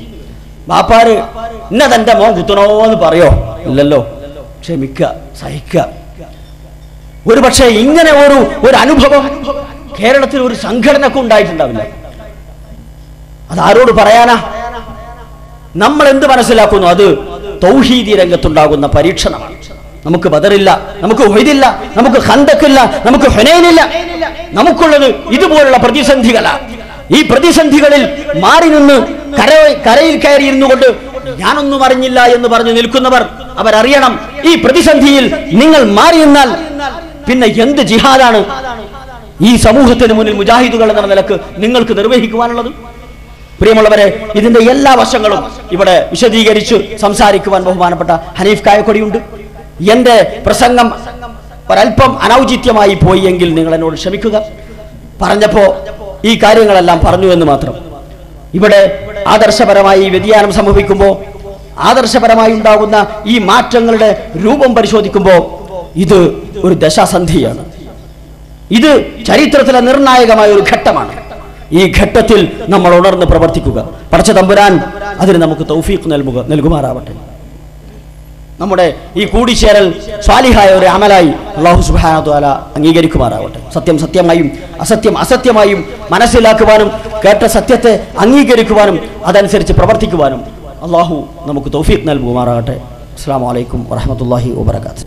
ബാപ്പാര് ഇന്നതെന്റെ മോൻ കുത്തണോന്ന് പറയോ? ഇല്ലല്ലോ, ക്ഷമിക്കുക, സഹിക്കുക. ഒരു പക്ഷേ ഇങ്ങനെ ഒരു അനുഭവം കേരളത്തിൽ ഒരു സംഘടനക്കും ഉണ്ടായിട്ടുണ്ടാവില്ല. അതാരോട് പറയാനാ? നമ്മൾ എന്ത് മനസ്സിലാക്കുന്നു? അത് തൗഹീദി രംഗത്തുണ്ടാകുന്ന പരീക്ഷണമാണ്. നമുക്ക് ബദറില്ല, നമുക്ക് ഉഹദില്ല, നമുക്ക് ഖന്തക്കില്ല, നമുക്ക് ഹുനൈനില്ല. നമുക്കുള്ളത് ഇതുപോലുള്ള പ്രതിസന്ധികളാണ്. ഈ പ്രതിസന്ധികളിൽ മാറി നിന്ന് കരയിൽ കയറി ഇരുന്നുകൊണ്ട് ഞാനൊന്നും അറിഞ്ഞില്ല എന്ന് പറഞ്ഞു നിൽക്കുന്നവർ അവരറിയണം, ഈ പ്രതിസന്ധിയിൽ നിങ്ങൾ മാറി നിന്നാൽ പിന്നെ എന്ത് ജിഹാദാണ് ഈ സമൂഹത്തിന് മുന്നിൽ മുജാഹിദുകൾ എന്ന നിലക്ക് നിങ്ങൾക്ക് നിർവഹിക്കുവാനുള്ളത്? പ്രിയമുള്ളവരെ, ഇതിന്റെ എല്ലാ വശങ്ങളും ഇവിടെ വിശദീകരിച്ച് സംസാരിക്കുവാൻ ബഹുമാനപ്പെട്ട ഹനീഫ് കായക്കൊടിയുണ്ട്. എന്റെ പ്രസംഗം ഒരല്പം അനൗചിത്യമായി പോയി എങ്കിൽ നിങ്ങൾ എന്നോട് ക്ഷമിക്കുക. പറഞ്ഞപ്പോ ഈ കാര്യങ്ങളെല്ലാം പറഞ്ഞു എന്ന് മാത്രം. ഇവിടെ ആദർശപരമായി വ്യതിയാനം സംഭവിക്കുമ്പോൾ, ആദർശപരമായി ഉണ്ടാകുന്ന ഈ മാറ്റങ്ങളുടെ രൂപം പരിശോധിക്കുമ്പോൾ ഇത് ഒരു ദശാസന്ധിയാണ്. ഇത് ചരിത്രത്തിലെ നിർണായകമായ ഒരു ഘട്ടമാണ്. ഈ ഘട്ടത്തിൽ നമ്മൾ ഉണർന്ന് പ്രവർത്തിക്കുക. പടച്ച തമ്പുരാൻ അതിന് നമുക്ക് തൗഫീഖ് നൽകുമാറാവട്ടെ. നമ്മുടെ ഈ കൂടിച്ചേരൽ സ്വാലിഹായ ഒരു അമലായി അല്ലാഹു സുബ്ഹാനഹു വ തആല അംഗീകരിക്കുമാറാവട്ടെ. സത്യം സത്യമായും അസത്യം അസത്യമായും മനസ്സിലാക്കുവാനും കേട്ട സത്യത്തെ അംഗീകരിക്കുവാനും അതനുസരിച്ച് പ്രവർത്തിക്കുവാനും അല്ലാഹു നമുക്ക് തൗഫീഖ് നൽകുമാറാകട്ടെ. അസ്സലാമു അലൈക്കും വറഹ്മത്തുള്ളാഹി വബറകാതുഹു.